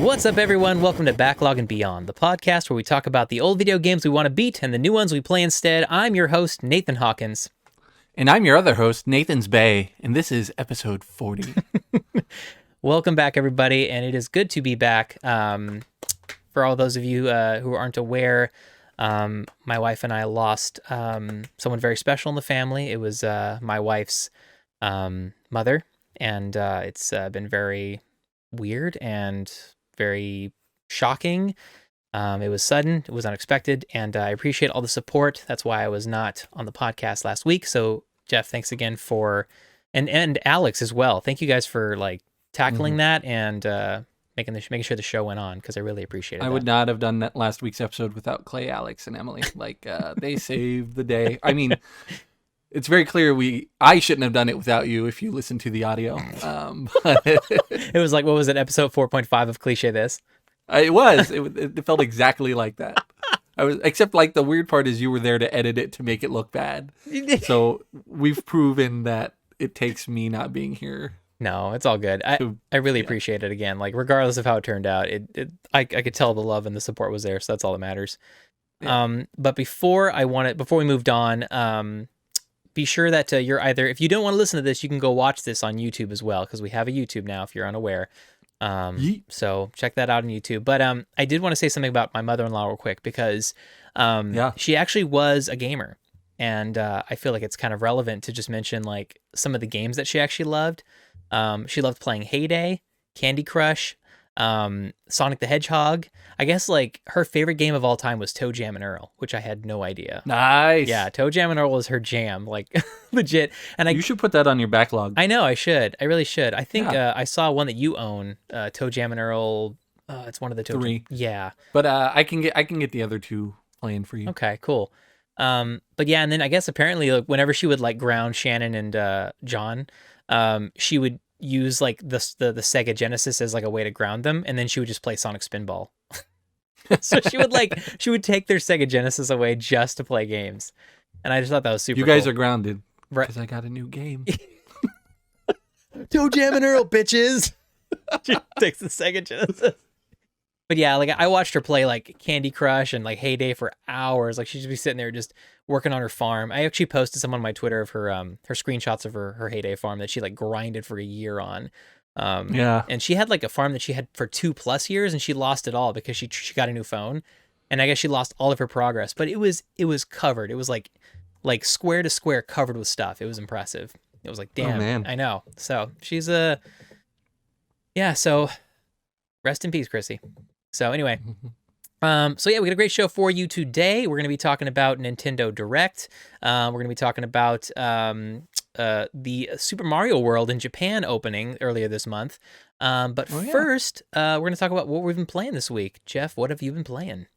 What's up, everyone? Welcome to Backlog and Beyond, the podcast where we talk about the old video games we want to beat and the new ones we play instead. I'm your host, Nathan Hawkins. And I'm your other host, Nathan's Bay, and this is episode 40. Welcome back, everybody, and it is good to be back. For all those of you who aren't aware, my wife and I lost someone very special in the family. It was my wife's mother, and it's been very weird and very shocking. It was sudden, it was unexpected, and I appreciate all the support. That's why I was not on the podcast last week. So Jeff, thanks again for, and Alex as well. Thank you guys for like tackling that and making sure the show went on, because I really appreciate it. I would not have done that last week's episode without Clay, Alex, and Emily. Like they saved the day. I mean, it's very clear I shouldn't have done it without you if you listen to the audio. It was like, what was it, episode 4.5 of Cliche This? It felt exactly like that. Except like the weird part is you were there to edit it to make it look bad. So we've proven that it takes me not being here. No, it's all good. I really appreciate it again. Like, regardless of how it turned out, I could tell the love and the support was there, so that's all that matters. Yeah. But before we moved on, be sure that you're either, if you don't want to listen to this, you can go watch this on YouTube as well, because we have a YouTube now, if you're unaware. So check that out on YouTube. But I did want to say something about my mother-in-law real quick, because she actually was a gamer, and I feel like it's kind of relevant to just mention like some of the games that she actually loved. She loved playing Heyday, Candy Crush, Sonic the Hedgehog. I guess like her favorite game of all time was Toe Jam and Earl, which I had no idea. Nice. Yeah, Toe Jam and Earl was her jam, like legit. And you should put that on your backlog. I know, I should. I really should. I think I saw one that you own, Toe Jam and Earl. It's one of the Toe 3. Yeah. But I can get the other 2 playing for you. Okay, cool. But yeah, and then I guess apparently like whenever she would like ground Shannon and John, she would use like the Sega Genesis as like a way to ground them, and then she would just play Sonic Spinball. So she would take their Sega Genesis away just to play games, and I just thought that was super. You guys cool. are grounded, right? Because I got a new game. Toe Jam and Earl, bitches. She takes the Sega Genesis. But yeah, like I watched her play like Candy Crush and like Heyday for hours. Like she'd just be sitting there just working on her farm. I actually posted some on my Twitter of her her screenshots of her Heyday farm that she like grinded for a year on. And she had like a farm that she had for 2+ years, and she lost it all because she got a new phone, and I guess she lost all of her progress. But it was covered. It was like square to square covered with stuff. It was impressive. It was like, damn, man. I know. So she's so rest in peace, Chrissy. So anyway, so yeah, we got a great show for you today. We're going to be talking about Nintendo Direct. We're going to be talking about the Super Mario World in Japan opening earlier this month. But first, we're going to talk about what we've been playing this week. Jeff, what have you been playing?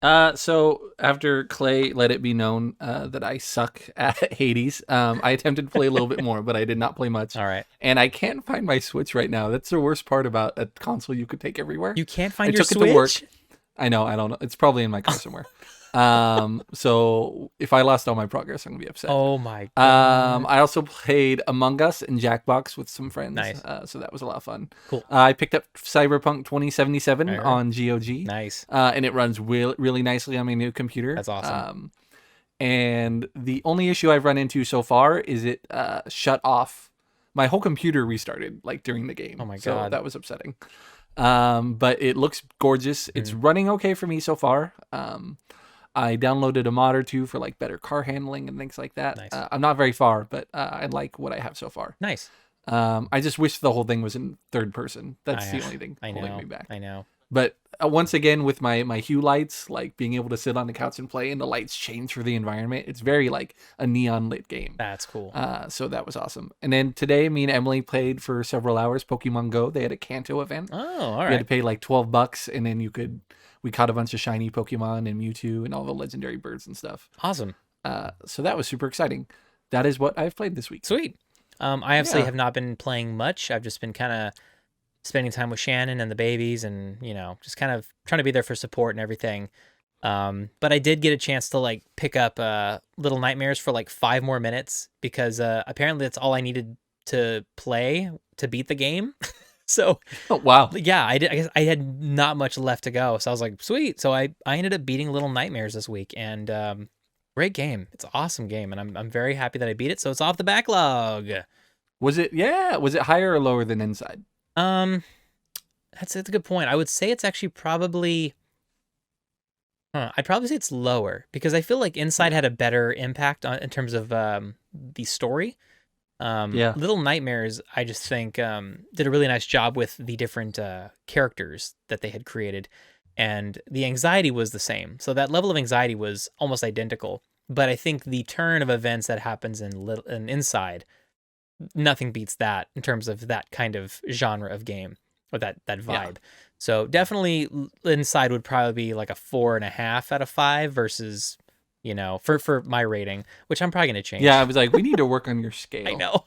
So after Clay let it be known that I suck at Hades, I attempted to play a little bit more, but I did not play much. All right. And I can't find my Switch right now. That's the worst part about a console you could take everywhere. You can't find your Switch? It to work. I know. I don't know. It's probably in my car somewhere. So if I lost all my progress, I'm gonna be upset. Oh my god. I also played Among Us and Jackbox with some friends. Nice. So that was a lot of fun. Cool. I picked up Cyberpunk 2077 on GOG. Nice. And it runs really nicely on my new computer. That's awesome. And the only issue I've run into so far is it shut off. My whole computer restarted like during the game. Oh my god. So that was upsetting. But it looks gorgeous. It's running okay for me so far. I downloaded a mod or 2 for like better car handling and things like that. Nice. I'm not very far, but I like what I have so far. Nice. I just wish the whole thing was in third person. That's the only thing holding me back. I know. But once again, with my Hue lights, like being able to sit on the couch and play, and the lights change for the environment, it's very like a neon lit game. That's cool. So that was awesome. And then today, me and Emily played for several hours Pokemon Go. They had a Kanto event. Oh, all right. You had to pay like $12, and then we caught a bunch of shiny Pokemon and Mewtwo and all the legendary birds and stuff. Awesome. So that was super exciting. That is what I've played this week. Sweet. I obviously have not been playing much. I've just been kind of spending time with Shannon and the babies, and just kind of trying to be there for support and everything. But I did get a chance to like pick up Little Nightmares for like 5 more minutes, because apparently that's all I needed to play to beat the game. So Oh, wow. yeah, I did. I guess I had not much left to go, so I was like, sweet. So I ended up beating Little Nightmares this week, and great game. It's an awesome game, and I'm very happy that I beat it. So it's off the backlog. Was it? Yeah. Was it higher or lower than Inside? Um, that's a good point. I would say it's actually probably. I'd probably say it's lower because I feel like Inside had a better impact on in terms of the story. Yeah. Little Nightmares, I just think, did a really nice job with the different characters that they had created, and the anxiety was the same. So that level of anxiety was almost identical. But I think the turn of events that happens in Inside, nothing beats that in terms of that kind of genre of game or that vibe. Yeah. So definitely Inside would probably be like a 4.5 out of 5 versus, for my rating, which I'm probably gonna change. Yeah. I was like, we need to work on your scale. I know.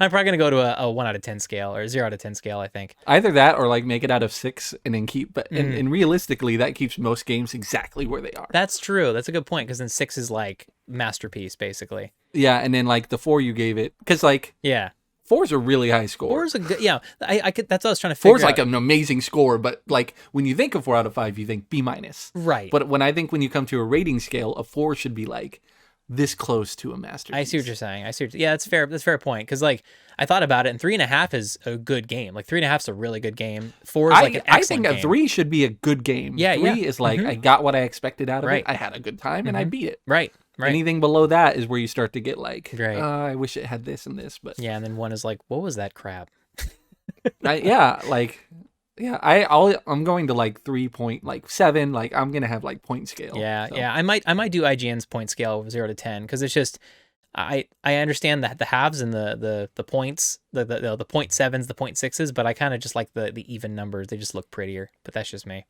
I'm probably gonna go to a 1 out of 10 scale or 0 out of 10 scale, I think. Either that or like make it out of 6 and then keep. But and realistically, that keeps most games exactly where they are. That's true. That's a good point because then 6 is like masterpiece, basically. Yeah, and then like the 4 you gave it, because like Yeah. 4 is a really high score. 4 is a good. Yeah, I could. That's what I was trying to figure 4 is like out. an amazing score, but like when you think of 4 out of 5, you think B minus. Right. But when you come to a rating scale, a 4 should be like this close to a masterpiece. I see what you're saying. Yeah, that's fair. That's a fair point because like I thought about it, and 3.5 is a good game. Like 3.5 is a really good game. 4 is like an excellent I think game. a 3 should be a good game. Yeah, 3 is like I got what I expected out of Right. it. I had a good time and I beat it. Right. Anything below that is where you start to get like, Right. I wish it had this and this, but Yeah, and then 1 is like, what was that crap? I'm going to like 3.7. Like I'm gonna have like point scale. Yeah, so. yeah. I might do IGN's point scale of 0 to 10 because it's just I understand that the halves and the points, the point sevens, the point sixes, but I kind of just like the even numbers. They just look prettier. But that's just me.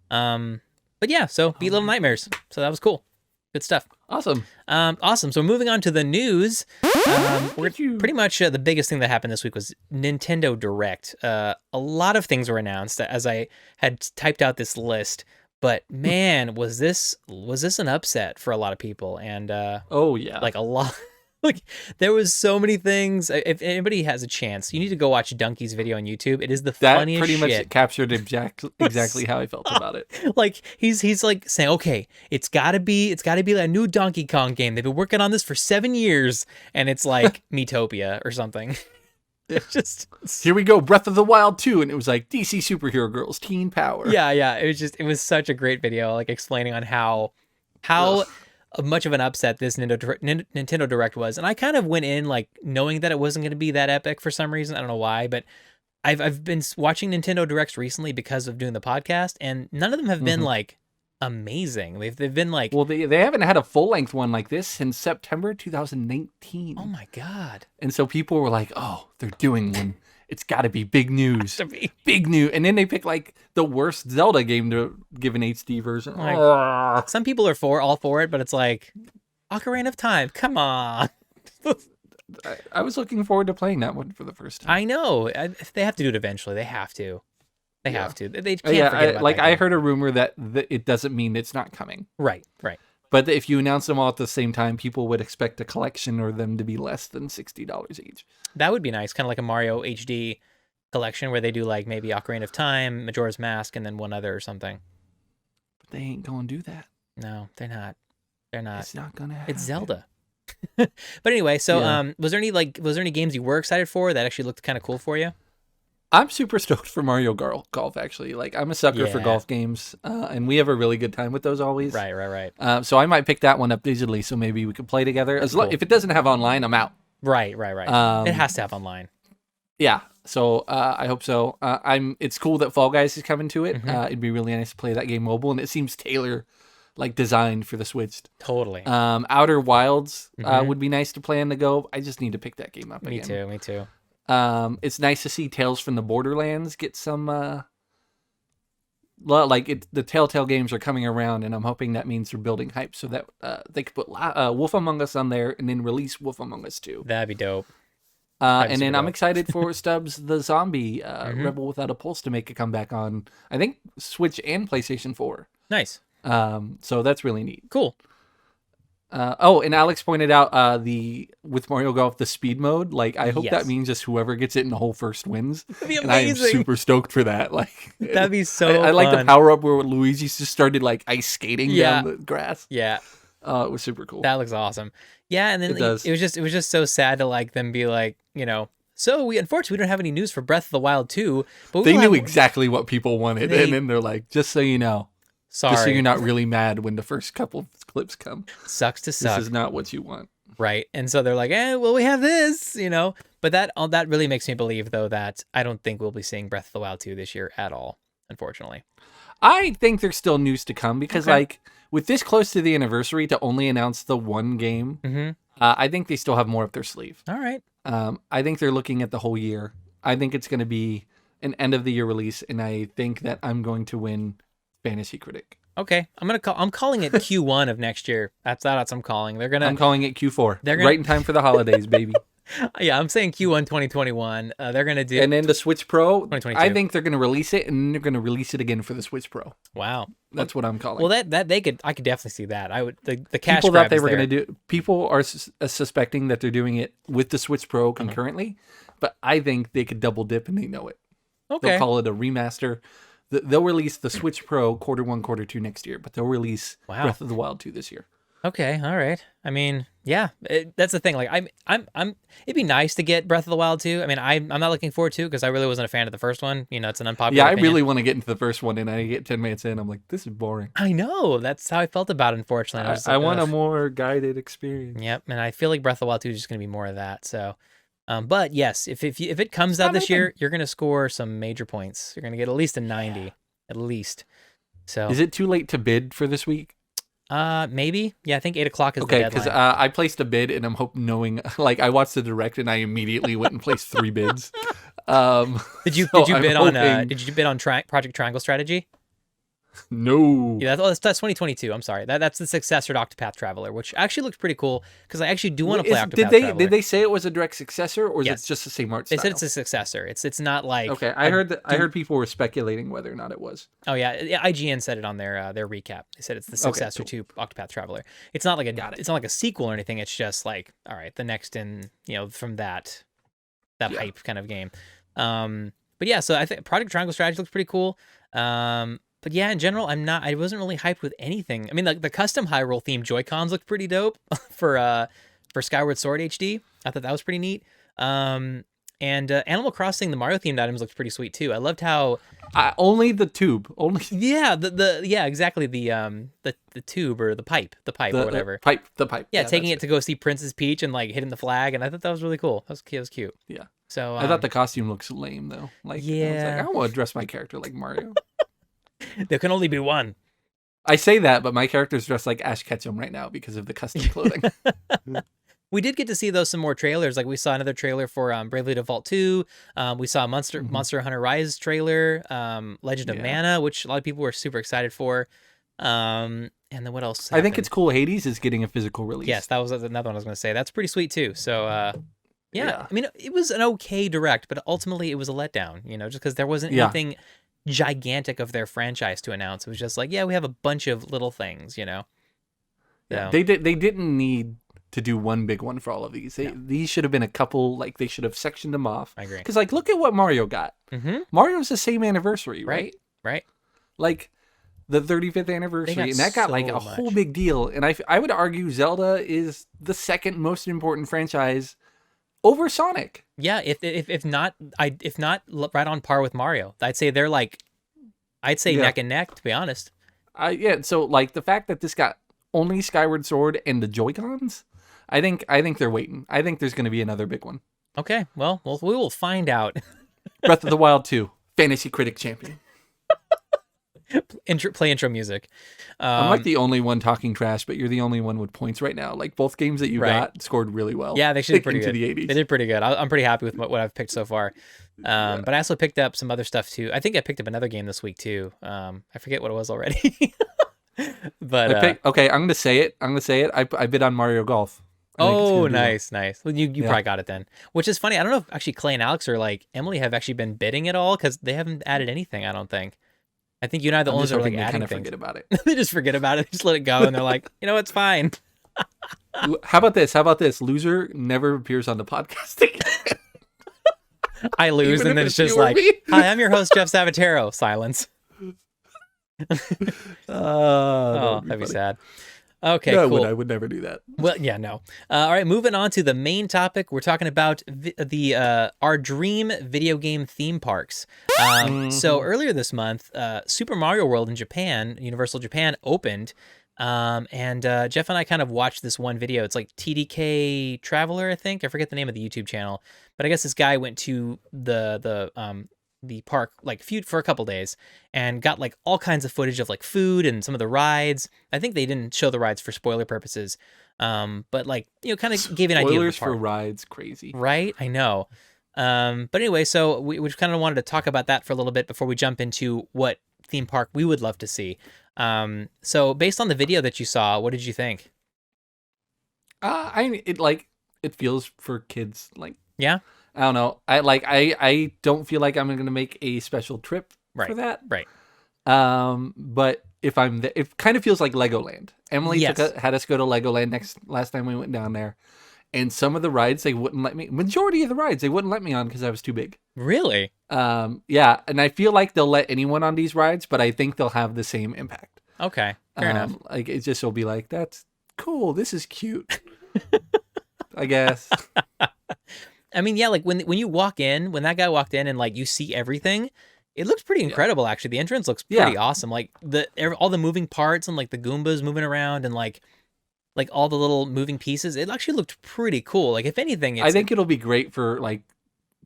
But yeah, so beat Little Nightmares. So that was cool. Good stuff. Awesome. Awesome. So moving on to the news, we're pretty much the biggest thing that happened this week was Nintendo Direct. A lot of things were announced as I had typed out this list, but man, was this an upset for a lot of people, and Oh yeah. like a lot. Like there was so many things. If anybody has a chance, you need to go watch Donkey's video on YouTube. It is the that funniest pretty shit. much captured exactly how I felt about it. Like he's like saying, okay, it's gotta be a new Donkey Kong game. They've been working on this for 7 years, and it's like Miitopia or something. It's just Here we go, Breath of the Wild 2, and it was like DC superhero girls, teen power. yeah. It was such a great video, like explaining on how much of an upset this Nintendo Direct was, and I kind of went in like knowing that it wasn't going to be that epic for some reason. I don't know why, but I've been watching Nintendo Directs recently because of doing the podcast, and none of them have been like amazing. They've been like, well, they haven't had a full length one like this since September 2019. oh my god, And so people were like, "Oh, they're doing one. It's got to be big news, to be big news." And then they pick like the worst Zelda game to give an HD version. Like, some people are all for it, but it's like Ocarina of Time. Come on. I was looking forward to playing that one for the first time. I know. They have to do it eventually. They have to. They have to. They can't Yeah, forget about that I game. heard a rumor that it doesn't mean it's not coming. Right. But if you announce them all at the same time, people would expect a collection or them to be less than $60 each. That would be nice. Kind of like a Mario HD collection where they do like maybe Ocarina of Time, Majora's Mask, and then one other or something. But they ain't gonna do that. No, they're not. They're not. It's not gonna happen. It's Zelda. But anyway, so Yeah. was there any games you were excited for that actually looked kind of cool for you? I'm super stoked for Mario Golf, actually. Like, I'm a sucker for Yeah. golf games, and we have a really good time with those always. Right. So I might pick that one up digitally, so maybe we could play together. Cool. If it doesn't have online, I'm out. Right. It has to have online. Yeah, so I hope so. It's cool that Fall Guys is coming to it. Mhm. It'd be really nice to play that game mobile, and it seems designed for the Switch. Totally. Outer Wilds Mhm. would be nice to play on the go. I just need to pick that game up Me again. too. It's nice to see Tales from the Borderlands get some. The Telltale games are coming around, and I'm hoping that means they're building hype so that they could put Wolf Among Us on there, and then release Wolf Among Us 2. That'd be dope. And then super I'm dope. excited for Stubbs the Zombie Rebel Without a Pulse to make a comeback on, I think, Switch and PlayStation 4. Nice. So that's really neat. Cool. And Alex pointed out the with Mario Golf the speed mode. Like, I hope that Yes. means just whoever gets it in the hole first wins. That'd be And I am amazing. super stoked for that. Like, That'd be I so like the fun. power up where Luigi just started like ice skating Yeah. down the grass. Yeah. It was super cool. That looks awesome. Yeah, and then It does. it was just so sad to like them be like, so we unfortunately don't have any news for Breath of the Wild 2, but They we'll knew have, exactly what people wanted, and then they're like, just so you know, just so you're sorry, not really mad when the first couple of clips come. sucks to This suck, is not what you want. right? And so they're like, well, we have this, But that really makes me believe though that I don't think we'll be seeing Breath of the Wild 2 this year at all, unfortunately. I think there's still news to come because, Okay. like, with this close to the anniversary to only announce the one game, Mm-hmm. I think they still have more up their sleeve. All right. I think they're looking at the whole year. I think it's going to be an end of the year release, and I think that I'm going to win Fantasy Critic. Okay. I'm calling it Q1 of next year. That's what I'm calling. I'm calling it Q4. They're gonna- right in time for the holidays, baby. Yeah, I'm saying Q1 2021. They're gonna do. And then the Switch Pro, 2022. I think they're going to release it, and they're going to release it again for the Switch Pro. Wow. That's what I'm calling. Well, I could definitely see that. I would the cash People grab thought they is were there. going to do. People are suspecting that they're doing it with the Switch Pro concurrently, but I think they could double dip and they know it. Okay. They'll call it a remaster. They'll release the Switch Pro Q1, Q2 next year, but they'll release Wow. Breath of the Wild 2 this year. Okay. All right. I mean, yeah, that's the thing. Like, I'm. It'd be nice to get Breath of the Wild 2. I mean, I'm not looking forward to because I really wasn't a fan of the first one. It's an unpopular. Yeah, I opinion. really want to get into the first one, and I get 10 minutes in, I'm like, this is boring. I know. That's how I felt about it. Unfortunately, was I like, want a ugh. more guided experience. Yep, and I feel like Breath of the Wild 2 is just going to be more of that. So, but yes, if it comes out not this year, anything. you're going to score some major points. You're going to get at least a 90, at least. So, Is it too late to bid for this week? maybe. Yeah, I think 8 o'clock is Okay, the because deadline. I placed a bid, and I'm knowing, like, I watched the direct, and I immediately went and placed 3 bids. Did you so did you I'm bid on hoping- did you bid on Project Triangle Strategy? No. Yeah, that's 2022. I'm sorry. That's the successor to Octopath Traveler, which actually looks pretty cool because I actually do want to play Octopath Traveler. Did they say it was a direct successor, or is Yes. it just the same art They style? said it's a successor. It's not like Okay, I heard people were speculating whether or not it was. Oh yeah, IGN said it on their recap. They said it's the successor to Octopath Traveler. It's not like it's not like a sequel or anything. It's just like, all right, the next in from that hype kind of game. But yeah, so I think Project Triangle Strategy looks pretty cool. But yeah, in general, I wasn't really hyped with anything. I mean, like the custom Hyrule themed Joy-Cons looked pretty dope for Skyward Sword HD. I thought that was pretty neat. And Animal Crossing, the Mario themed items looked pretty sweet too. I loved how Only the tube, only exactly the tube or the pipe or whatever. the pipe. Yeah, taking it to go see Princess Peach and like hitting the flag, and I thought that was really cool. That was cute. Yeah. So I thought the costume looks lame though. Like, I was Yeah. like, I want to dress my character like Mario. there can only be one. I say that, but my character's dressed like Ash Ketchum right now because of the custom clothing. We did get to see some more trailers. Like we saw another trailer for Bravely Default 2. We saw a Monster Hunter Rise trailer, Legend of Mana, which a lot of people were super excited for. And then what else? I think happened? it's cool. Hades is getting a physical release. Yes, that was another one I was going to say. That's pretty sweet too. So Yeah. I mean, it was an okay direct, but ultimately it was a letdown, just because there wasn't Yeah. anything gigantic of their franchise to announce. It was just like, yeah, we have a bunch of little things, Yeah. So- They didn't need to do one big one for all of these. These should have been a couple, like they should have sectioned them off. I agree. Because like, look at what Mario got. Mm-hmm. Mario's the same anniversary, right? Right. Like the 35th anniversary, and that got like so a whole much. big deal. And I would argue Zelda is the second most important franchise over Sonic. Yeah, if not right on par with Mario. I'd say they're like, neck and neck, to be honest. So like the fact that this got only Skyward Sword and the Joy-Cons, I think they're waiting. I think there's going to be another big one. Okay, well, we will find out. Breath of the Wild 2, Fantasy Critic Champion. Play intro music. I'm like the only one talking trash, but you're the only one with points right now. Like both games that you Right. got scored really well. Yeah, they should be pretty into good. the 80s. They did pretty good. I'm pretty happy with what I've picked so far. But I also picked up some other stuff too. I think I picked up another game this week too. I forget what it was already. But Okay, I'm gonna say it. I bid on Mario Golf. I think it's oh, gonna do well. nice. Well, you probably got it then. Which is funny. I don't know if actually Clay and Alex or like Emily have actually been bidding at all because they haven't added anything. I don't think. I think you and I are the I'm only just ones that are hoping like they kind adding of things. forget about it. They just forget about it. Just let it go, and they're like, it's fine. How about this? How about this? Loser never appears on the podcast again. I lose, Even and if then it's it's just you or like, me. "Hi, I'm your host, Jeff Sabatero." Silence. That Oh, would be that'd be funny. sad. Okay, No, cool. I would never do that. Well, yeah, no. All right, moving on to the main topic. We're talking about our dream video game theme parks. So Hmm. earlier this month, Super Mario World in Japan, Universal Japan, opened. And Jeff and I kind of watched this one video. It's like TDK Traveler, I think. I forget the name of the YouTube channel, but I guess this guy went to the park like for a couple days and got like all kinds of footage of like food and some of the rides. I think they didn't show the rides for spoiler purposes, but like kind of gave an idea of the Spoilers for park. rides, crazy. Right? I know. But anyway, so we kind of wanted to talk about that for a little bit before we jump into what theme park we would love to see. So based on the video that you saw, what did you think? It feels for kids. Like, Yeah? I don't know. I don't feel like I'm gonna make a special trip for Right. that. Right. But if I'm there, it kind of feels like Legoland. Emily Yes. had us go to Legoland last time we went down there, and some of the rides they wouldn't let me. Majority of the rides they wouldn't let me on because I was too big. Really? Yeah, and I feel like they'll let anyone on these rides, but I think they'll have the same impact. Okay. Fair enough. Like it just will be like, that's cool. This is cute. I guess. I mean, yeah, like when you walk in, when that guy walked in and like you see everything, it looks pretty Yeah. incredible actually. The entrance looks Yeah. pretty awesome. Like all the moving parts and like the Goombas moving around and like all the little moving pieces, it actually looked pretty cool. Like if anything, I think it'll be great for like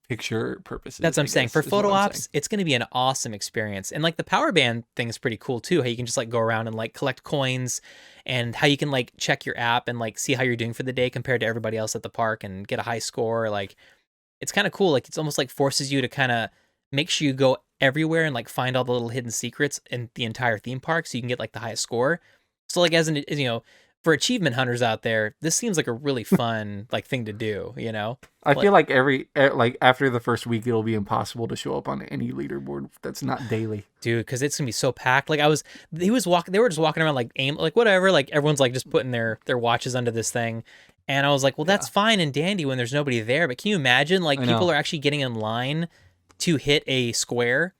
picture purposes. that's what I'm saying. guess, For is what photo I'm ops, it's going to be an awesome experience. And like the power band thing is pretty cool too. How you can just like go around and like collect coins and how you can like check your app and like see how you're doing for the day compared to everybody else at the park and get a high score. Like it's kind of cool. Like it's almost like forces you to kind of make sure you go everywhere and like find all the little hidden secrets in the entire theme park so you can get like the highest score. So like for achievement hunters out there, this seems like a really fun like thing to do, I Like, feel like like after the first week, it'll be impossible to show up on any leaderboard that's not daily. dude, because it's gonna be so packed. Like they were just walking around like like whatever, like everyone's like just putting their watches under this thing, and I was like, well, Yeah, that's fine and dandy when there's nobody there, but can you imagine like I people know. are actually getting in line to hit a square?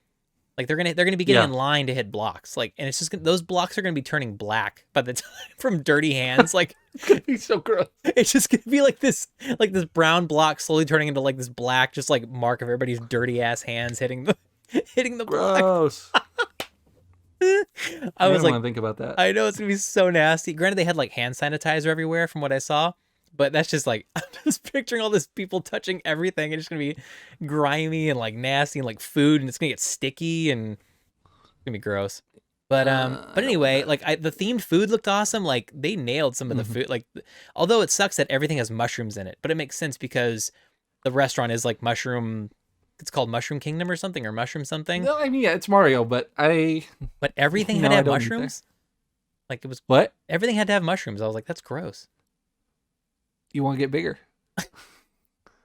Like they're gonna be getting Yeah, in line to hit blocks, like, and it's just those blocks are gonna be turning black by the time from dirty hands. Like he's so gross. it's just gonna be like this brown block slowly turning into like this black, just like mark of everybody's dirty ass hands hitting the hitting the block. Gross. I I was don't like, want to think about that. I know it's gonna be so nasty. Granted, they had like hand sanitizer everywhere from what I saw, but that's just like I'm just picturing all this people touching everything. It's just gonna be grimy and like nasty and like food, and it's gonna get sticky and it's gonna be gross. But I don't want anyway, that. like the themed food looked awesome. Like they nailed some of the Mhm. food. Like although it sucks that everything has mushrooms in it, but it makes sense because the restaurant is like mushroom. It's called Mushroom Kingdom or something or Mushroom something. No, I mean, yeah, it's Mario, but But everything had no, to I have don't eat there. mushrooms. Like it was What? everything had to have mushrooms. I was like, that's gross. You want to get bigger?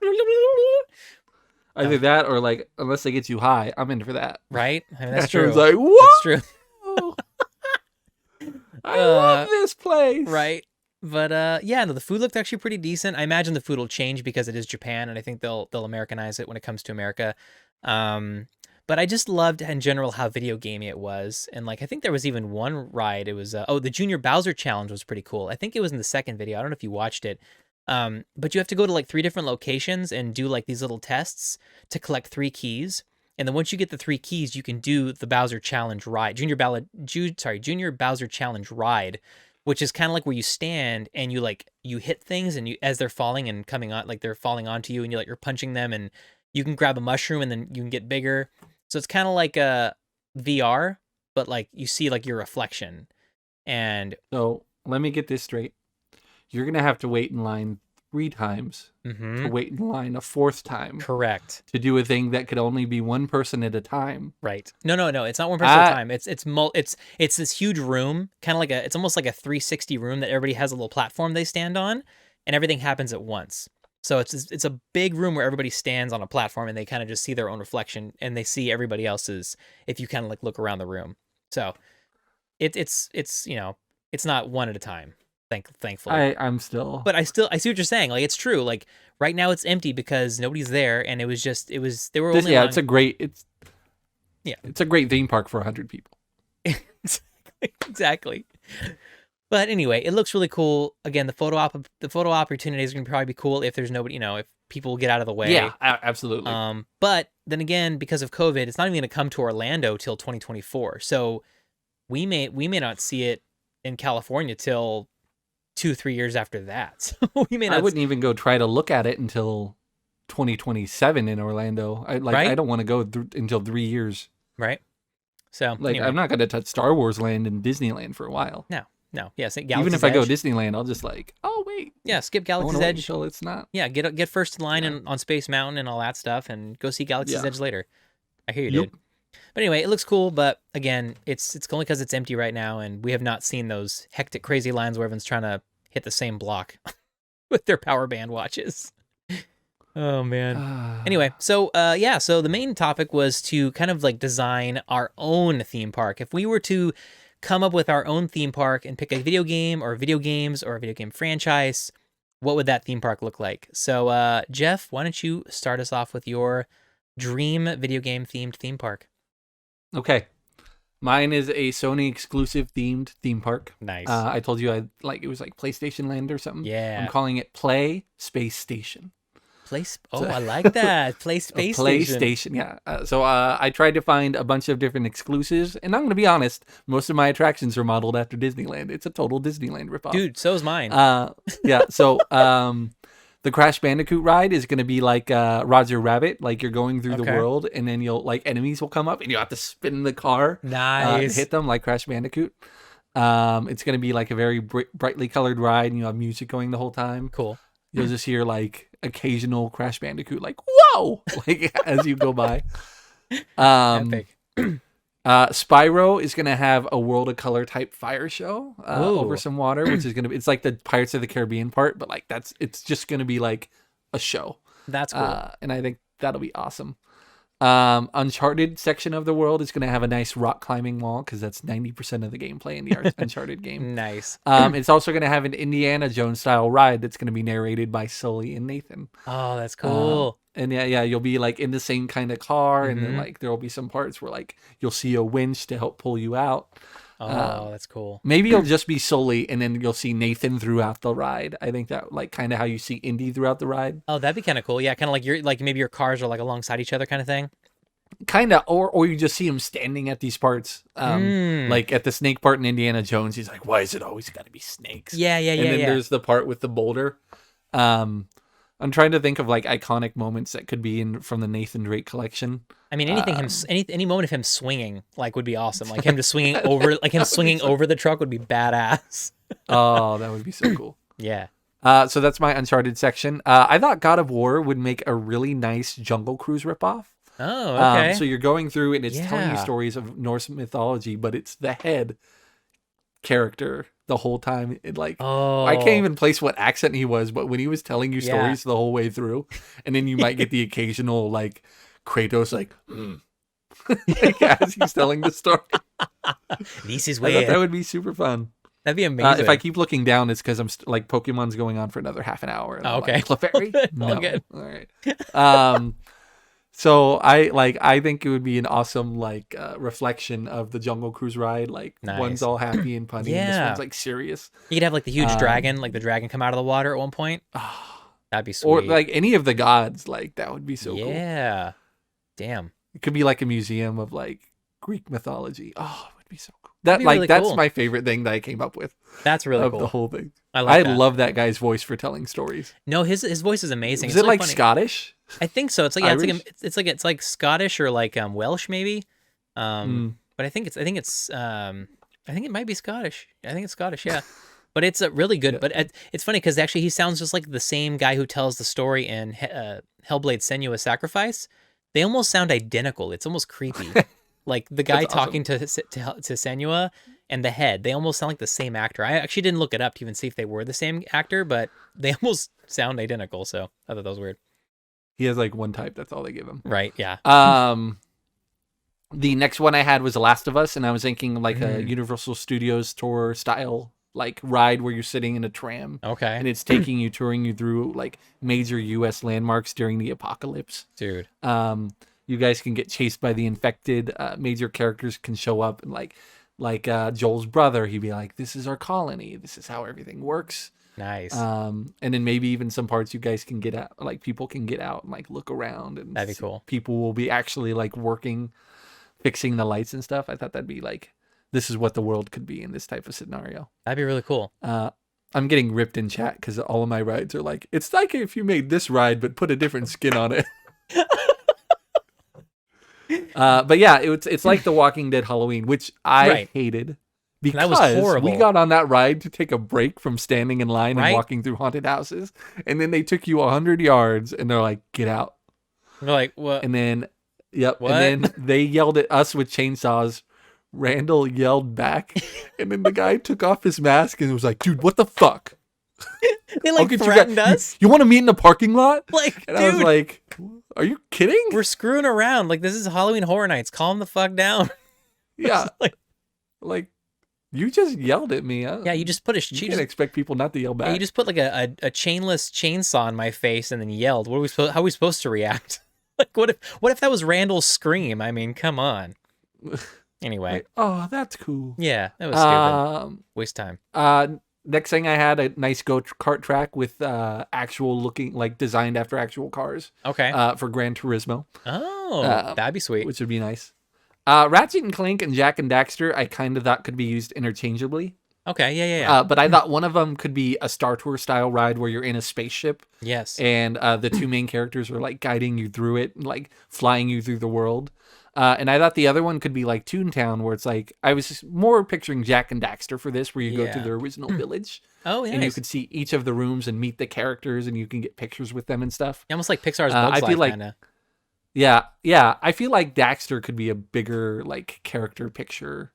No. Either that or like, unless they get you high, I'm in for that. Right? I mean, that's Everyone's true. like, That's true. whoa! I love this place. Right. But yeah, no, the food looked actually pretty decent. I imagine the food will change because it is Japan, and I think they'll Americanize it when it comes to America. But I just loved in general how video gamey it was, and like I think there was even one ride. It was the Junior Bowser Challenge was pretty cool. I think it was in the second video. I don't know if you watched it. But you have to go to like 3 different locations and do like these little tests to collect 3 keys. And then once you get the 3 keys, you can do the Bowser Challenge ride, Junior Bowser Challenge ride, which is kind of like where you stand and you hit things and you as they're falling and coming on, like they're falling onto you and you're punching them and you can grab a mushroom and then you can get bigger. So it's kind of like a VR, but like you see like your reflection. And So let me get this straight. You're gonna have to wait in line 3 times to wait in line a 4th time correct. to do a thing that could only be one person at a time. Right. No. It's not one person at a time. It's this huge room, kind of like it's almost like a 360 room that everybody has a little platform they stand on, and everything happens at once. So it's a big room where everybody stands on a platform and they kind of just see their own reflection and they see everybody else's if you kind of like look around the room. So it's it's not one at a time, thankfully. I'm still. But I see what you're saying. Like, it's true. Like, right now it's empty because nobody's there, and they were only allowing... It's a great Yeah. It's a great theme park for 100 people. Exactly. But anyway, it looks really cool. Again, the photo opportunity is going to probably be cool if there's nobody, if people get out of the way. Yeah, absolutely. But then again, because of COVID, it's not even going to come to Orlando till 2024. So we may not see it in California till 2-3 years after that. So we may not. I wouldn't even go try to look at it until 2027 in Orlando. Right? I don't want to go until 3 years. Right. So like, anyway. I'm not going to touch Star Wars Land and Disneyland for a while. No. Yeah, even if I go Disneyland, I'll just wait. Yeah, skip Galaxy's Edge until it's not. Yeah, get first in line on Space Mountain and all that stuff, and go see Galaxy's Edge later. I hear you, dude. But anyway, it looks cool. But again, it's only because it's empty right now, and we have not seen those hectic, crazy lines where everyone's trying to hit the same block with their power band watches. Oh man. Anyway, so so the main topic was to kind of like design our own theme park. If we were to come up with our own theme park and pick a video game or video games or a video game franchise, what would that theme park look like? So, Jeff, why don't you start us off with your dream video game themed theme park? Okay. Mine is a Sony exclusive themed theme park. Nice. I told you it was like PlayStation Land or something. Yeah. I'm calling it Play Space Station. I like that. Play Space Station. Yeah. So I tried to find a bunch of different exclusives, and I'm going to be honest, most of my attractions are modeled after Disneyland. It's a total Disneyland ripoff. Dude, so is mine. Yeah. So the Crash Bandicoot ride is going to be like Roger Rabbit, like you're going through the world, and then enemies will come up, and you have to spin the car. Nice. To hit them like Crash Bandicoot. It's going to be like a very brightly colored ride, and you'll have music going the whole time. Cool. You'll just hear like occasional Crash Bandicoot, like whoa, like as you go by. Epic. Spyro is gonna have a World of Color type fire show over some water, which is it's like the Pirates of the Caribbean part, but like it's just gonna be like a show. That's cool. And I think that'll be awesome. Uncharted section of the world is going to have a nice rock climbing wall because that's 90% of the gameplay in the Uncharted game. Nice. It's also going to have an Indiana Jones style ride that's going to be narrated by Sully and Nathan. Oh, that's cool. And you'll be like in the same kind of car, and then like there will be some parts where like you'll see a winch to help pull you out. Oh, that's cool. Maybe it'll just be Sully, and then you'll see Nathan throughout the ride. I think that like kind of how you see Indy throughout the ride. Oh, that'd be kind of cool. Yeah, kind of like maybe your cars are like alongside each other, kind of thing. Kind of, or you just see him standing at these parts, like at the snake part in Indiana Jones. He's like, "Why is it always got to be snakes?" Yeah. And then there's the part with the boulder. I'm trying to think of like iconic moments that could be from the Nathan Drake collection. I mean, any moment of him swinging like would be awesome. Like him just swinging over, like him swinging over the truck would be badass. Oh, that would be so cool. Yeah. So that's my Uncharted section. I thought God of War would make a really nice Jungle Cruise ripoff. Oh, okay. So you're going through and it's telling you stories of Norse mythology, but it's the head character the whole time. I can't even place what accent he was, but when he was telling you stories the whole way through, and then you might get the occasional like Kratos like, like as he's telling the story. This is I thought that would be super fun. That'd be amazing. If I keep looking down, it's because I'm like Pokemon's going on for another half an hour. And okay. Like, Clefairy? No. All good. All right. So I think it would be an awesome like reflection of the Jungle Cruise ride. Like one's all happy and punny, and this one's like serious. You could have like the huge dragon, like the dragon come out of the water at one point. That'd be sweet. Or like any of the gods, like that would be so cool. Yeah. Damn. It could be like a museum of like Greek mythology. Oh, it would be so cool. That's cool. my favorite thing that I came up with. That's really cool. The whole thing. I love that guy's voice for telling stories. No, his voice is amazing. Is it like funny. Scottish? I think so. It's like it's like Scottish or like Welsh maybe. But I think it might be Scottish. I think it's Scottish, yeah. But it's really good. Yeah. But it's funny because actually he sounds just like the same guy who tells the story in Hellblade: Senua's Sacrifice. They almost sound identical. It's almost creepy. Like the guy talking to Senua and the head, they almost sound like the same actor. I actually didn't look it up to even see if they were the same actor, but they almost sound identical. So I thought that was weird. He has like one type. That's all they give him. Right. Yeah. The next one I had was The Last of Us, and I was thinking like a Universal Studios tour style like ride where you're sitting in a tram. Okay. And it's taking you, touring you through like major U.S. landmarks during the apocalypse. Dude. You guys can get chased by the infected. Major characters can show up, and like Joel's brother, he'd be like, "This is our colony. This is how everything works." Nice. And then maybe even some parts you guys can get out, like people can get out and like look around, and That'd be cool. People will be actually like working, fixing the lights and stuff. I thought that'd be like, this is what the world could be in this type of scenario. That'd be really cool. I'm getting ripped in chat because all of my rides are like, it's like if you made this ride but put a different skin on it. But yeah, it's like the Walking Dead Halloween, which I hated because that was horrible. We got on that ride to take a break from standing in line and walking through haunted houses, and then they took you 100 yards and they're like, "Get out." We're like, what? And then, what? And then they yelled at us with chainsaws. Randall yelled back, and then the guy took off his mask and was like, "Dude, what the fuck?" They like threatened us. You want to meet in the parking lot? Like, and I was like, "Are you kidding? We're screwing around. Like, this is Halloween Horror Nights. Calm the fuck down." Yeah, like you just yelled at me. Yeah, you just put you can't expect people not to yell back. You just put like a chainless chainsaw in my face and then yelled. What are we supposed? How are we supposed to react? Like, what if that was Randall's scream? I mean, come on. Anyway. Like, oh, that's cool. Yeah, that was stupid. Waste time. Next thing, I had a nice go-kart track with actual looking, like designed after actual cars. Okay. For Gran Turismo. Oh, that'd be sweet. Which would be nice. Ratchet and Clank and Jak and Daxter, I kind of thought could be used interchangeably. Okay, yeah. But I thought one of them could be a Star Tour style ride where you're in a spaceship. Yes. And the two main characters are like guiding you through it, and like flying you through the world. And I thought the other one could be like Toontown, where it's like, I was more picturing Jak and Daxter for this, where you go to their original village. Oh, yeah. And you could see each of the rooms and meet the characters, and you can get pictures with them and stuff. Almost like Pixar's Bugs Life, kind of. Yeah. I feel like Daxter could be a bigger like character picture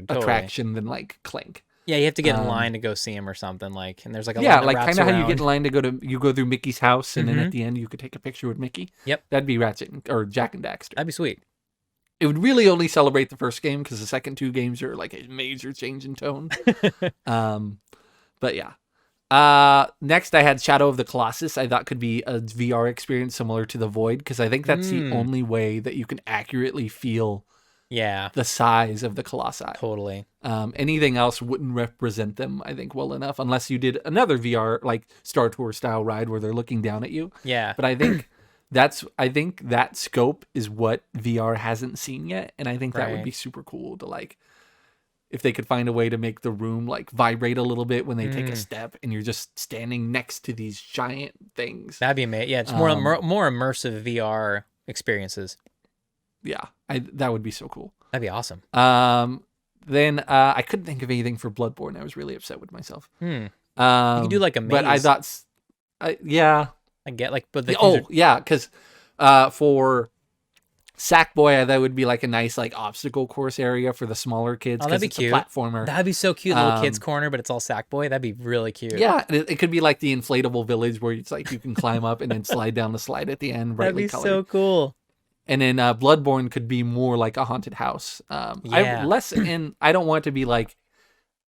attraction than like Clank. Yeah, you have to get in line to go see him or something, like, and there's like a line that like wraps kind of how you around. get in line to go through Mickey's house, and then at the end you could take a picture with Mickey. Yep, that'd be Ratchet or Jak and Daxter. That'd be sweet. It would really only celebrate the first game because the second two games are like a major change in tone. But yeah. Next I had Shadow of the Colossus. I thought could be a VR experience similar to The Void, because I think that's the only way that you can accurately feel the size of the Colossi. Totally. Anything else wouldn't represent them, I think, well enough, unless you did another VR like Star Tour style ride where they're looking down at you. Yeah. But I think that scope is what VR hasn't seen yet, and I think that would be super cool to like, if they could find a way to make the room like vibrate a little bit when they take a step, and you're just standing next to these giant things. That'd be amazing. Yeah, it's more immersive VR experiences. Yeah, that would be so cool. That'd be awesome. Then I couldn't think of anything for Bloodborne. I was really upset with myself. You could do like a maze. But I thought, yeah. I get like, but because for Sackboy, that would be like a nice like obstacle course area for the smaller kids. Oh, that'd be cute. A platformer. That'd be so cute. Little kids corner, but it's all Sackboy. That'd be really cute. Yeah, it could be like the inflatable village where it's like you can climb up and then slide down the slide at the end. That'd be colored. So cool. And then Bloodborne could be more like a haunted house. I don't want it to be like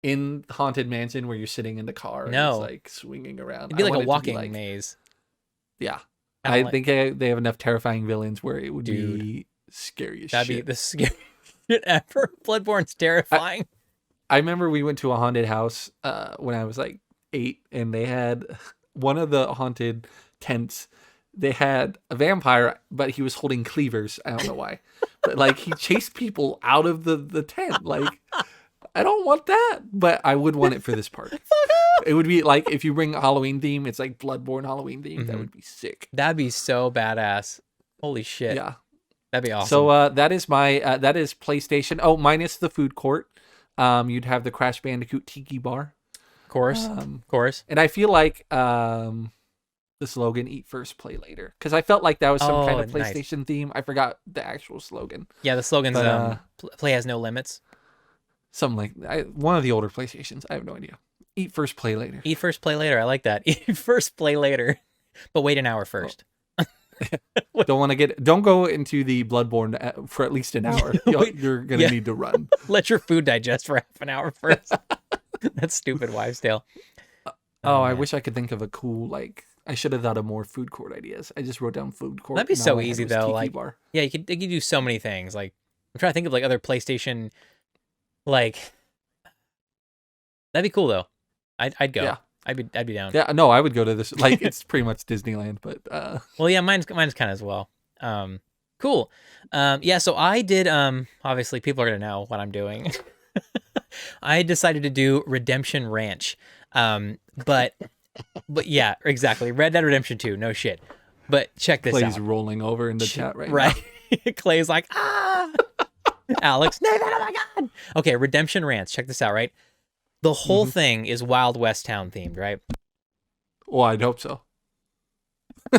in Haunted Mansion where you're sitting in the car and it's like swinging around. It'd be like a walking maze. Yeah. I think they have enough terrifying villains where it would be scary as shit. That'd be the scariest shit ever. Bloodborne's terrifying. I remember we went to a haunted house when I was like 8, and they had one of the haunted tents. They had a vampire, but he was holding cleavers. I don't know why. But like he chased people out of the tent. Like, I don't want that, but I would want it for this part. It would be like if you bring a Halloween theme, it's like Bloodborne Halloween theme. That would be sick. That'd be so badass. Holy shit. Yeah. That'd be awesome. So that is my that is PlayStation. Oh, minus the food court. You'd have the Crash Bandicoot Tiki Bar. Of course. And I feel like the slogan "Eat first, play later" because I felt like that was some kind of PlayStation theme. I forgot the actual slogan. Yeah, the slogan's "Play has no limits." Something like one of the older PlayStations. I have no idea. Eat first, play later. Eat first, play later. I like that. Eat first, play later, but wait an hour first. Don't go into the Bloodborne for at least an hour. You're gonna need to run. Let your food digest for half an hour first. That stupid wives' tale. Oh, I Man. wish I could think of a cool, like, I should have thought of more food court ideas. I just wrote down food That'd court, be and all so I had easy was though. Tiki Like, Bar. yeah, you could do so many things. Like, I'm trying to think of like other PlayStation. Like, that'd be cool though. I'd go. Yeah. I'd be down. Yeah, no, I would go to this. Like, it's pretty much Disneyland, but Well, yeah, mine's kind of as well. Cool. Yeah, so I did. Obviously, people are gonna know what I'm doing. I decided to do Redemption Ranch. But yeah, exactly. Red Dead Redemption 2. No shit. But check this Clay's out. rolling over in the chat right Right. now. Clay's like, ah. Alex, Nathan, oh my god. Okay, Redemption Ranch. Check this out. Right. The whole thing is Wild West town themed, right? Well, I'd hope so.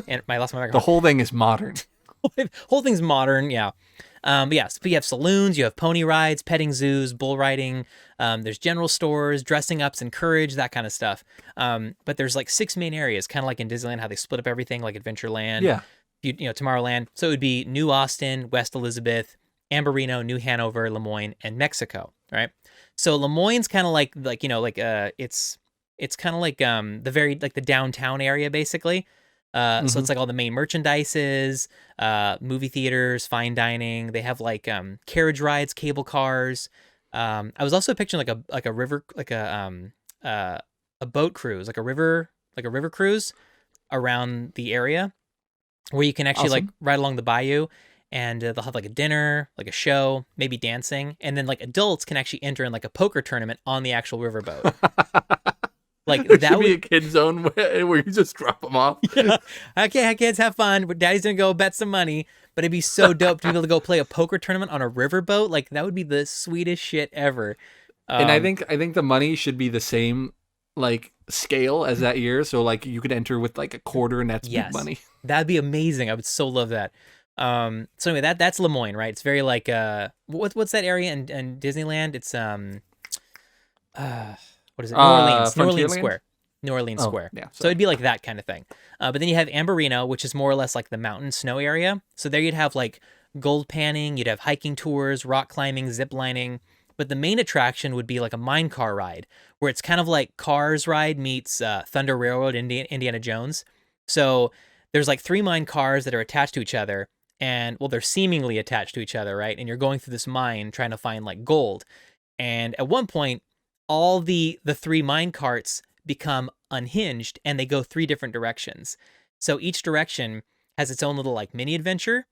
And I lost my The microphone. whole thing is modern. Whole thing's modern, yeah. But yeah, so you have saloons, you have pony rides, petting zoos, bull riding. There's general stores, dressing ups, and courage, that kind of stuff. But there's like 6 main areas, kind of like in Disneyland, how they split up everything, like Adventureland, Yeah. you know, Tomorrowland. So it would be New Austin, West Elizabeth, Amberino, New Hanover, Lemoyne, and Mexico, right? So Lemoyne's kind of like you know it's kind of like the very like the downtown area basically. So it's like all the main merchandises, movie theaters, fine dining. They have like carriage rides, cable cars. I was also picturing like a river a boat cruise, like a river cruise around the area where you can actually like Awesome. ride along the bayou, and they'll have like a dinner, like a show, maybe dancing, and then like adults can actually enter in like a poker tournament on the actual riverboat. Like There that should be a would kid zone where you just drop them off. yeah. Okay, kids, have fun. Daddy's gonna go bet some money, but it'd be so dope to be able to go play a poker tournament on a riverboat. Like that would be the sweetest shit ever. And I Um, think the money should be the same like scale as that year. So like you could enter with like a quarter, and that's big yes, money. that'd be amazing. I would so love that. So anyway, that's Lemoyne, right? It's very like what's that area in Disneyland? It's uh, what is it? New Orleans, New Orleans Frontierland? Square, New Orleans Oh, Square. yeah. So it'd be like that kind of thing. But then you have Amberino, which is more or less like the mountain snow area. So there you'd have like gold panning, you'd have hiking tours, rock climbing, zip lining. But the main attraction would be like a mine car ride, where it's kind of like Cars ride meets Thunder Railroad, Indiana Jones. So there's like 3 mine cars that are attached to each other, and well, they're seemingly attached to each other, right? And you're going through this mine trying to find like gold. And at one point, all the 3 mine carts become unhinged and they go 3 different directions. So each direction has its own little like mini adventure,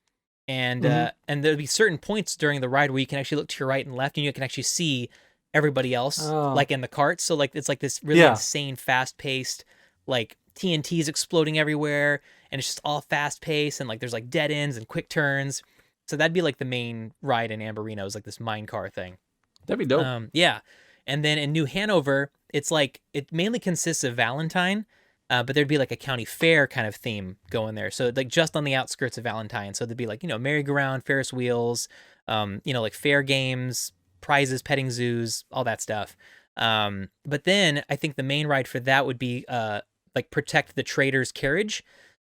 and there'll be certain points during the ride where you can actually look to your right and left, and you can actually see everybody else Oh. like in the carts. So like it's like this really Yeah. insane, fast paced, like TNT's exploding everywhere, and it's just all fast paced, and like there's like dead ends and quick turns. So that'd be like the main ride in Amberino is like this mine car thing. That'd be dope. Yeah. And then in New Hanover, it's like it mainly consists of Valentine, but there'd be like a county fair kind of theme going there. So like just on the outskirts of Valentine. So there'd be like, you know, merry-go-round, Ferris wheels, you know, like fair games, prizes, petting zoos, all that stuff. But then I think the main ride for that would be like Protect the Trader's Carriage.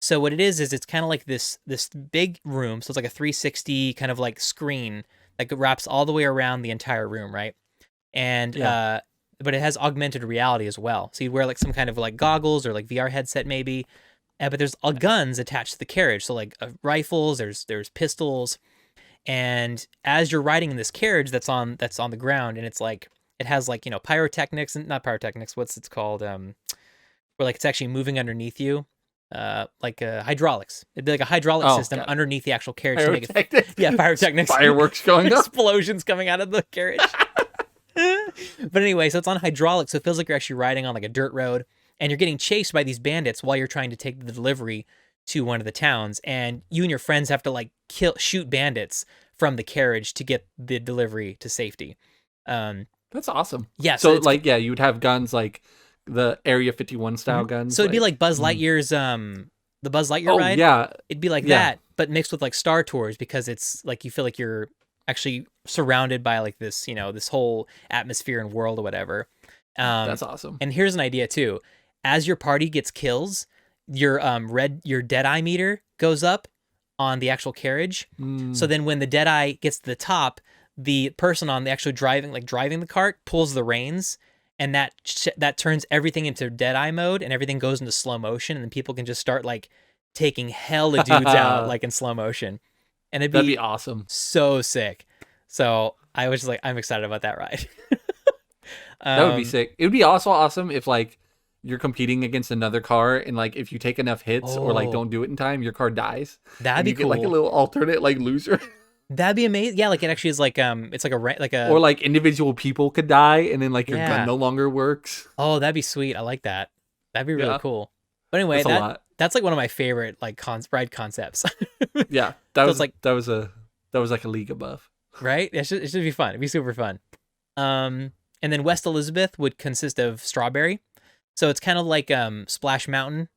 So what it is it's kind of like this big room. So it's like a 360 kind of like screen that wraps all the way around the entire room, right? And Yeah. but it has augmented reality as well. So you wear like some kind of like goggles or like VR headset maybe. But there's guns attached to the carriage. So like rifles, there's pistols, and as you're riding in this carriage that's on the ground, and it's like it has like, you know, pyrotechnics, and not pyrotechnics, what's it's called, where like it's actually moving underneath you. Like hydraulics. It'd be like a hydraulic system underneath the actual carriage to make it. Pyrotechnics. Yeah, pyrotechnics. Fireworks going up. Explosions coming out of the carriage. But anyway, so it's on hydraulics, so it feels like you're actually riding on like a dirt road, and you're getting chased by these bandits while you're trying to take the delivery to one of the towns, and you and your friends have to like shoot bandits from the carriage to get the delivery to safety. That's awesome. Yeah, So like, yeah, you would have guns like the Area 51 style guns. So it'd be like Buzz Lightyear's the Buzz Lightyear ride. Yeah. It'd be like Yeah. that, but mixed with like Star Tours, because it's like you feel like you're actually surrounded by like this, you know, this whole atmosphere and world or whatever. That's awesome. And here's an idea too. As your party gets kills, your your Deadeye meter goes up on the actual carriage. So then when the Deadeye gets to the top, the person on the actual driving the cart pulls the reins, and that turns everything into Deadeye mode, and everything goes into slow motion, and then people can just start like taking hella dudes out like in slow motion, and that'd be awesome. so sick. So I was just like, I'm excited about that ride. That would be sick. It would be also awesome if like you're competing against another car, and like if you take enough hits or like don't do it in time, your car dies. That'd be you cool. Get like a little alternate like loser. That'd be amazing. Yeah, like it actually is like it's like a or like individual people could die, and then like your gun no longer works. Oh, that'd be sweet. I like that. That'd be really cool. But anyway, that's like one of my favorite like ride concepts. Yeah, that was like a league above. Right? It should be fun. It'd be super fun. And then West Elizabeth would consist of Strawberry. So it's kind of like Splash Mountain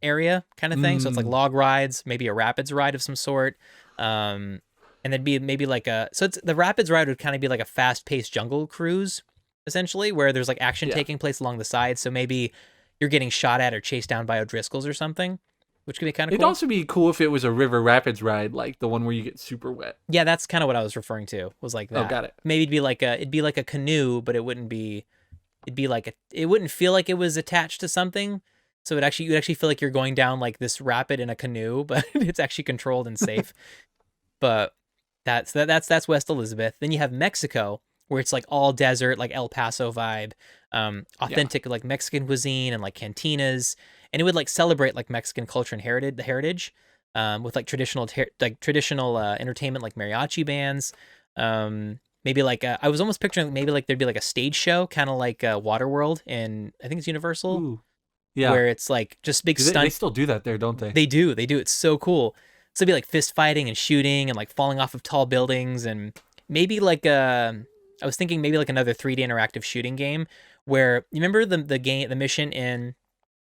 area kind of thing. So it's like log rides, maybe a rapids ride of some sort. And there'd be maybe like the rapids ride would kind of be like a fast-paced jungle cruise, essentially, where there's like action taking place along the sides. So maybe you're getting shot at or chased down by O'Driscolls or something, which could be kind of cool. It'd also be cool if it was a river rapids ride, like the one where you get super wet. Yeah, that's kind of what I was referring to. Was like that. Oh, got it. Maybe it'd be like a canoe, but it wouldn't feel like it was attached to something. So you'd actually feel like you're going down like this rapid in a canoe, but it's actually controlled and safe. But that's West Elizabeth. Then you have Mexico, where it's like all desert, like El Paso vibe, authentic like Mexican cuisine and like cantinas. And it would like celebrate like Mexican culture and heritage, with like traditional entertainment like mariachi bands. Maybe like I was almost picturing maybe like there'd be like a stage show, kind of like Waterworld, and I think it's Universal. Ooh. Yeah, where it's like just big stunt. They still do that there, don't they? They do. It's so cool. So it'd be like fist fighting and shooting and like falling off of tall buildings, and maybe like I was thinking maybe like another 3D interactive shooting game where you remember the mission in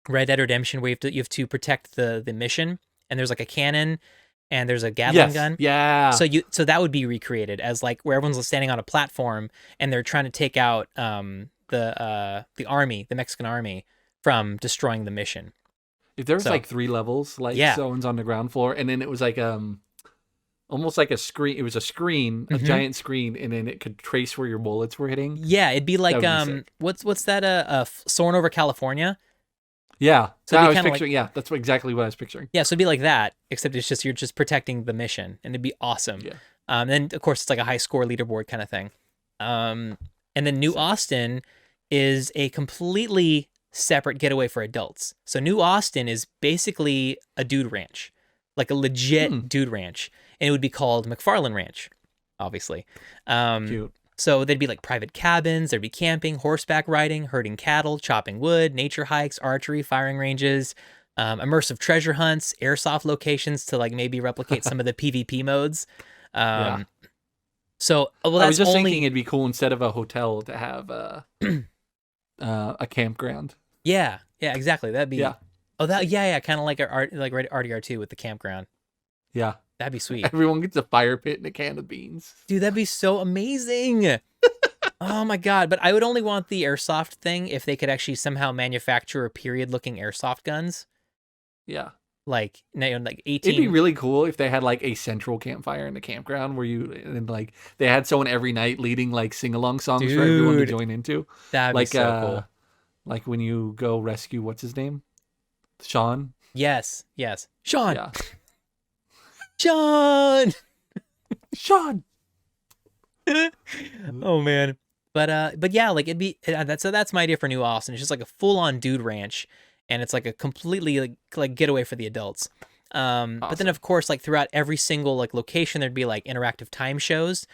Red Dead Redemption where you have to protect the mission, and there's like a cannon and there's a Gatling gun. Yeah. So that would be recreated as like where everyone's standing on a platform and they're trying to take out the Mexican army from destroying the mission. If there was like 3 levels, like someone's on the ground floor, and then it was like almost like a screen. It was a screen, a giant screen, and then it could trace where your bullets were hitting. Yeah, it'd be like what's that? Soaring over California. Yeah, so I was picturing. Yeah, that's exactly what I was picturing. Yeah, so it'd be like that, except it's just you're just protecting the mission, and it'd be awesome. Yeah. And then of course it's like a high score leaderboard kind of thing. And then New Austin is a completely separate getaway for adults. So New Austin is basically a dude ranch, like a legit dude ranch, and it would be called McFarland Ranch, obviously. Cute. So there'd be like private cabins, there'd be camping, horseback riding, herding cattle, chopping wood, nature hikes, archery, firing ranges, immersive treasure hunts, airsoft locations to like maybe replicate some of the PvP modes. So that's I was just thinking it'd be cool instead of a hotel to have a campground. Yeah, exactly. That'd be kind of like RDR2 with the campground. Yeah. That'd be sweet. Everyone gets a fire pit and a can of beans. Dude, that'd be so amazing. Oh my god, but I would only want the airsoft thing if they could actually somehow manufacture period-looking airsoft guns. Yeah. Like 18. It'd be really cool if they had like a central campfire in the campground and like they had someone every night leading like sing-along songs for everyone to join into. That'd be so cool. Like when you go rescue, what's his name? Sean? Yes. Sean! Yeah. Sean! Oh, man. But yeah, like it'd be, that's my idea for New Austin. It's just like a full-on dude ranch, and it's like a completely like getaway for the adults. Awesome. But then of course, like throughout every single like location, there'd be like interactive time shows,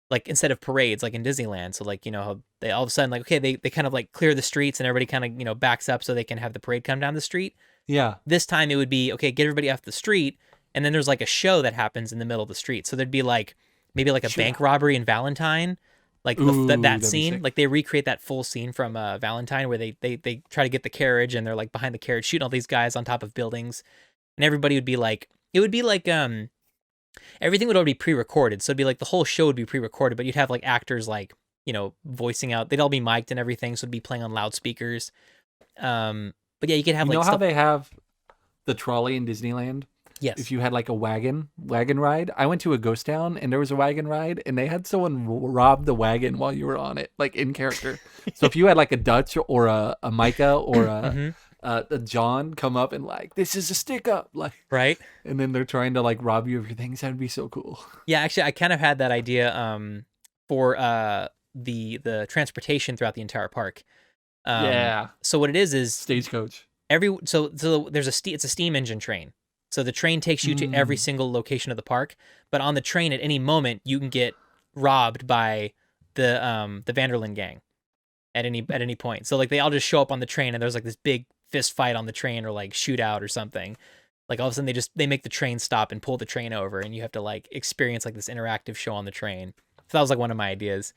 like instead of parades, like in Disneyland. So like, how they all of a sudden like, okay, they kind of like clear the streets and everybody kind of, backs up so they can have the parade come down the street. Yeah. This time it would be, okay, get everybody off the street. And then there's like a show that happens in the middle of the street. So there'd be like, maybe like a bank robbery in Valentine. Like that scene, like they recreate that full scene from Valentine where they try to get the carriage and they're like behind the carriage shooting all these guys on top of buildings, and everybody would be like, it would be like everything would already be pre-recorded, so it'd be like the whole show would be pre-recorded, but you'd have like actors like voicing out, they'd all be mic'd and everything, so it'd be playing on loudspeakers. But yeah, you could have how they have the trolley in Disneyland, Yes. if you had like a wagon ride. I went to a ghost town and there was a wagon ride, and they had someone rob the wagon while you were on it, like in character. So if you had like a Dutch or a Micah or a John come up and like, this is a stick up, like, Right. and then they're trying to like rob you of your things, that'd be so cool. Yeah, actually, I kind of had that idea for the transportation throughout the entire park. Yeah. So what it is Stagecoach. so there's it's a steam engine train. So the train takes you to every single location of the park, but on the train at any moment you can get robbed by the Vanderlyn gang at any point. So like they all just show up on the train and there's like this big fist fight on the train or like shootout or something. Like all of a sudden they make the train stop and pull the train over and you have to like experience like this interactive show on the train. So that was like one of my ideas.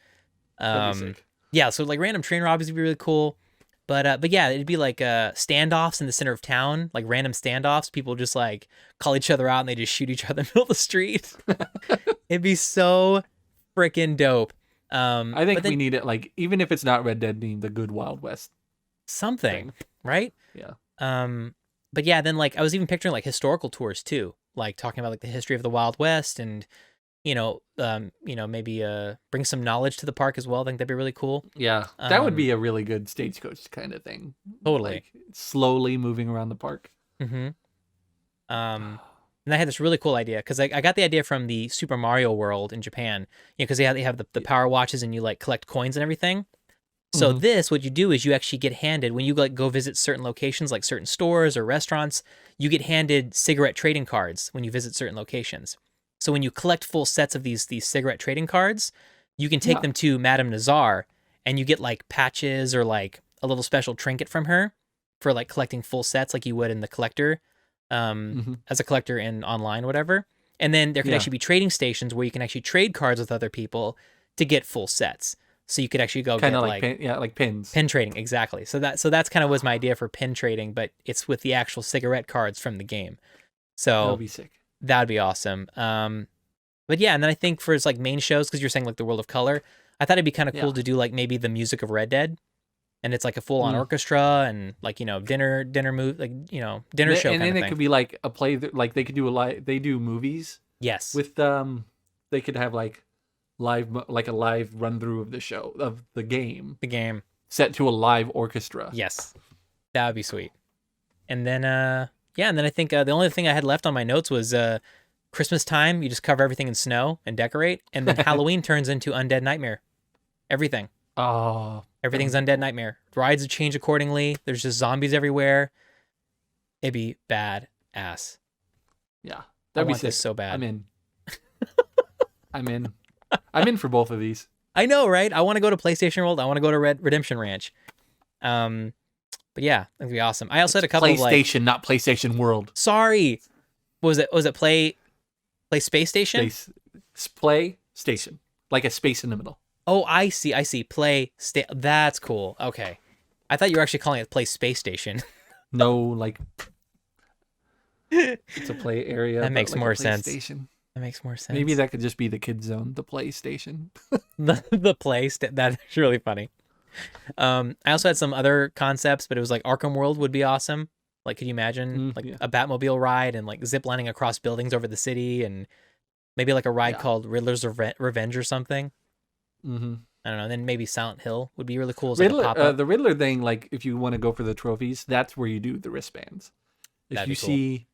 That'd be sick. Yeah, so like random train robberies would be really cool. But yeah, it'd be like standoffs in the center of town, like random standoffs. People just like call each other out and they just shoot each other in the middle of the street. It'd be so freaking dope. I think we need it, like, even if it's not Red Dead themed, the good Wild West something, thing. Right? Yeah. But yeah, then like I was even picturing like historical tours too, like talking about like the history of the Wild West and maybe bring some knowledge to the park as well. I think that'd be really cool. Yeah, that would be a really good stagecoach kind of thing. Totally. Like, slowly moving around the park. Mm-hmm. And I had this really cool idea because I got the idea from the Super Mario World in Japan. Because they have the power watches and you like collect coins and everything. So what you do is you actually get handed when you like go visit certain locations, like certain stores or restaurants, you get handed cigarette trading cards when you visit certain locations. So when you collect full sets of these cigarette trading cards, you can take them to Madame Nazar and you get like patches or like a little special trinket from her for like collecting full sets like you would in the collector, as a collector in online, whatever. And then there can actually be trading stations where you can actually trade cards with other people to get full sets. So you could actually go kind get of like pins. Pin trading, exactly. So that's kind of was my idea for pin trading, but it's with the actual cigarette cards from the game. So that'll be sick. That'd be awesome. But yeah, and then I think for like main shows, because you're saying like the World of Color, I thought it'd be kind of cool to do like maybe the music of Red Dead, and it's like a full on orchestra and like dinner move like dinner show. And then it could be like a play that, like they could do they do movies. Yes. With they could have like a live run through of the show of the game. The game set to a live orchestra. Yes, that would be sweet. And then and then I think the only thing I had left on my notes was Christmas time. You just cover everything in snow and decorate, and then Halloween turns into Undead Nightmare. Everything. Oh, everything's Undead Nightmare. Rides would change accordingly. There's just zombies everywhere. It'd be bad ass. Yeah, that'd be sick. This so bad. I'm in. I'm in. I'm in for both of these. I know, right? I want to go to PlayStation World. I want to go to Redemption Ranch. But yeah, that'd be awesome. I also had a couple PlayStation, of not PlayStation World. Sorry, was it Play Space Station? Play Station, like a space in the middle. Oh, I see. That's cool. Okay, I thought you were actually calling it Play Space Station. No, like it's a play area. That makes like more sense. Station. That makes more sense. Maybe that could just be the kids zone, the PlayStation. the that's really funny. I also had some other concepts, but it was like Arkham World would be awesome. Like, could you imagine a Batmobile ride and like zip lining across buildings over the city, and maybe like a ride called Riddler's Revenge or something. Mm-hmm. I don't know. And then maybe Silent Hill would be really cool. Riddler, the Riddler thing, like if you want to go for the trophies, that's where you do the wristbands. If you see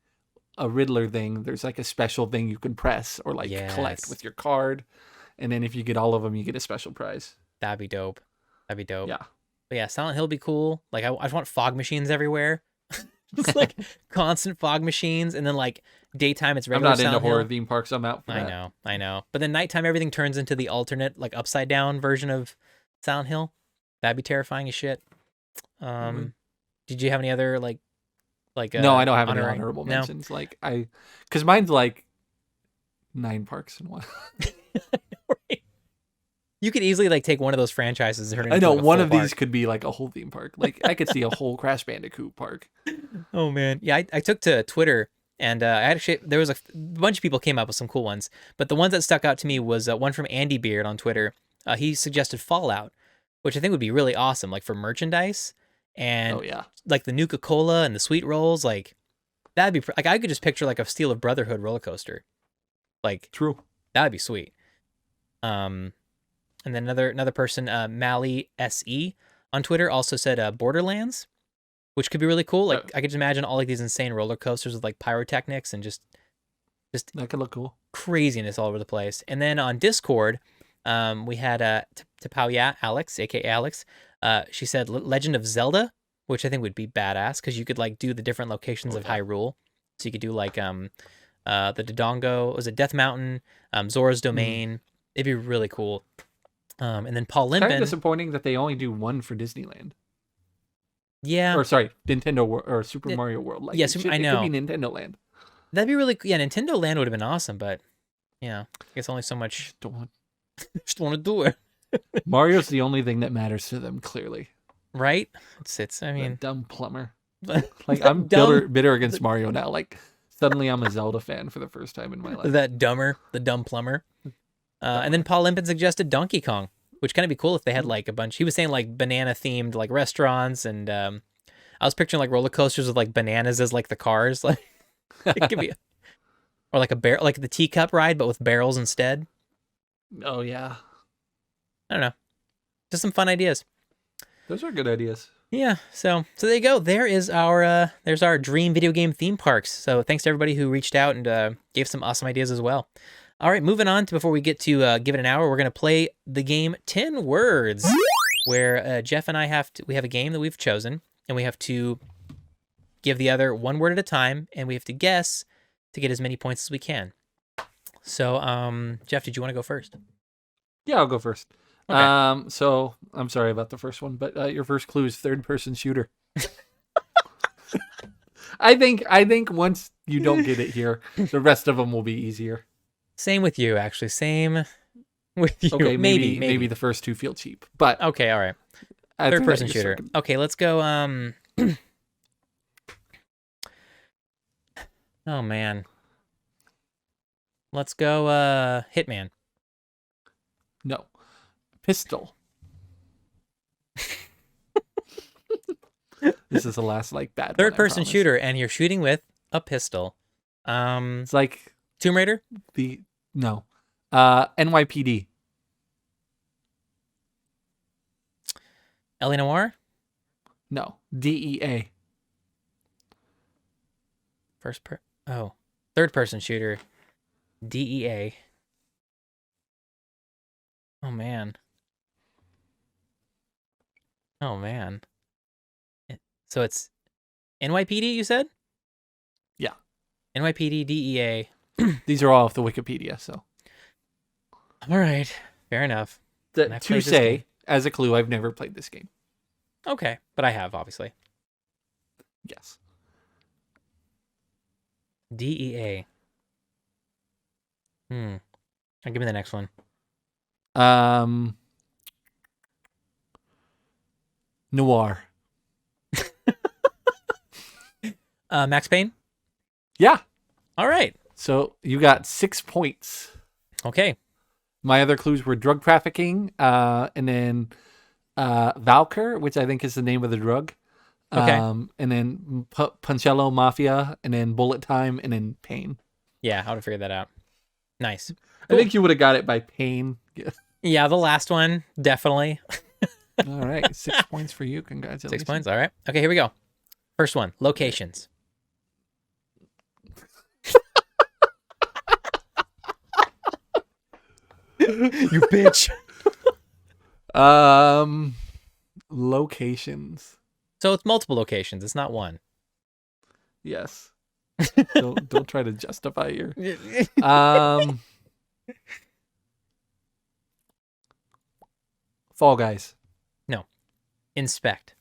a Riddler thing, there's like a special thing you can press or like collect with your card, and then if you get all of them, you get a special prize. That'd be dope. Yeah. But yeah, Silent Hill would be cool. Like I just want fog machines everywhere. Just like constant fog machines, and then like daytime it's regular. I'm not Silent into Hill. horror theme parks. I'm out for that. I know. But then nighttime everything turns into the alternate, like upside down version of Silent Hill. That'd be terrifying as shit. Did you have any other like no, I don't have any honorable mentions. Like because mine's like 9 parks in one. You could easily like take one of those franchises and turn it into like one of these could be like a whole theme park. Like I could see a whole Crash Bandicoot park. Oh man, yeah. I took to Twitter and there was a bunch of people came up with some cool ones, but the ones that stuck out to me was one from Andy Beard on Twitter. He suggested Fallout, which I think would be really awesome, like for merchandise and like the Nuka-Cola and the sweet rolls. Like That'd be like I could just picture like a Steel of Brotherhood roller coaster. Like True. that'd be sweet. And then another person, Mally SE on Twitter also said Borderlands, which could be really cool. Like I could just imagine all like these insane roller coasters with like pyrotechnics and just that could look cool. Craziness all over the place. And then on Discord, we had Tapauya Alex, aka Alex. She said Legend of Zelda, which I think would be badass because you could like do the different locations of Hyrule. So you could do like the Dodongo, was it Death Mountain, Zora's Domain. It'd be really cool. And then Paul Limpin. Kind of disappointing that they only do one for Disneyland. Yeah. Or sorry, Nintendo or Super Mario World. Like, yes, I know. It could be Nintendo Land. That'd be really, yeah. Nintendo Land would have been awesome, but yeah, I guess only so much. Just want to do it. Mario's the only thing that matters to them, clearly. Right? It's. I mean, that dumb plumber. Like I'm bitter against Mario now. Like suddenly I'm a Zelda fan for the first time in my life. The dumb plumber. And then Paul Limpin suggested Donkey Kong, which kind of be cool if they had like a bunch. He was saying like banana themed like restaurants, and I was picturing like roller coasters with like bananas as like the cars. Like it could be, or like like the teacup ride, but with barrels instead. Oh yeah. I don't know. Just some fun ideas. Those are good ideas. Yeah. So there you go. There's our dream video game theme parks. So thanks to everybody who reached out and gave some awesome ideas as well. All right, moving on to before we get to give it an hour, we're going to play the game 10 Words, where Jeff and I we have a game that we've chosen, and we have to give the other one word at a time, and we have to guess to get as many points as we can. So, Jeff, did you want to go first? Yeah, I'll go first. Okay. So I'm sorry about the first one, but your first clue is third-person shooter. I think once you don't get it here, the rest of them will be easier. Same with you, actually. Same with you. Okay, maybe the first two feel cheap, but okay, all right. Third-person shooter. Okay, let's go. Oh man, let's go. Hitman. No, pistol. This is the last like bad third-person shooter, and you're shooting with a pistol. It's like Tomb Raider? NYPD. L.A. Noire? No. DEA. Third-person shooter. DEA. Oh, man. So it's NYPD, you said? Yeah. NYPD, DEA. These are all off the Wikipedia, so. All right. Fair enough. To say, as a clue, I've never played this game. Okay. But I have, obviously. Yes. DEA. Give me the next one. Noir. Max Payne? Yeah. All right. So you got 6 points. Okay. My other clues were drug trafficking, and then Valkyr, which I think is the name of the drug. Okay. And then Puncello Mafia, and then Bullet Time, and then Pain. Yeah, I would have figured that out. Nice. Cool. I think you would have got it by Pain. Yeah, the last one, definitely. All right. 6 points for you. Congratulations. 6 points. All right. Okay, here we go. First one, locations. You bitch. Locations. So it's multiple locations. It's not one. Yes. don't try to justify your. Fall Guys. No. Inspect.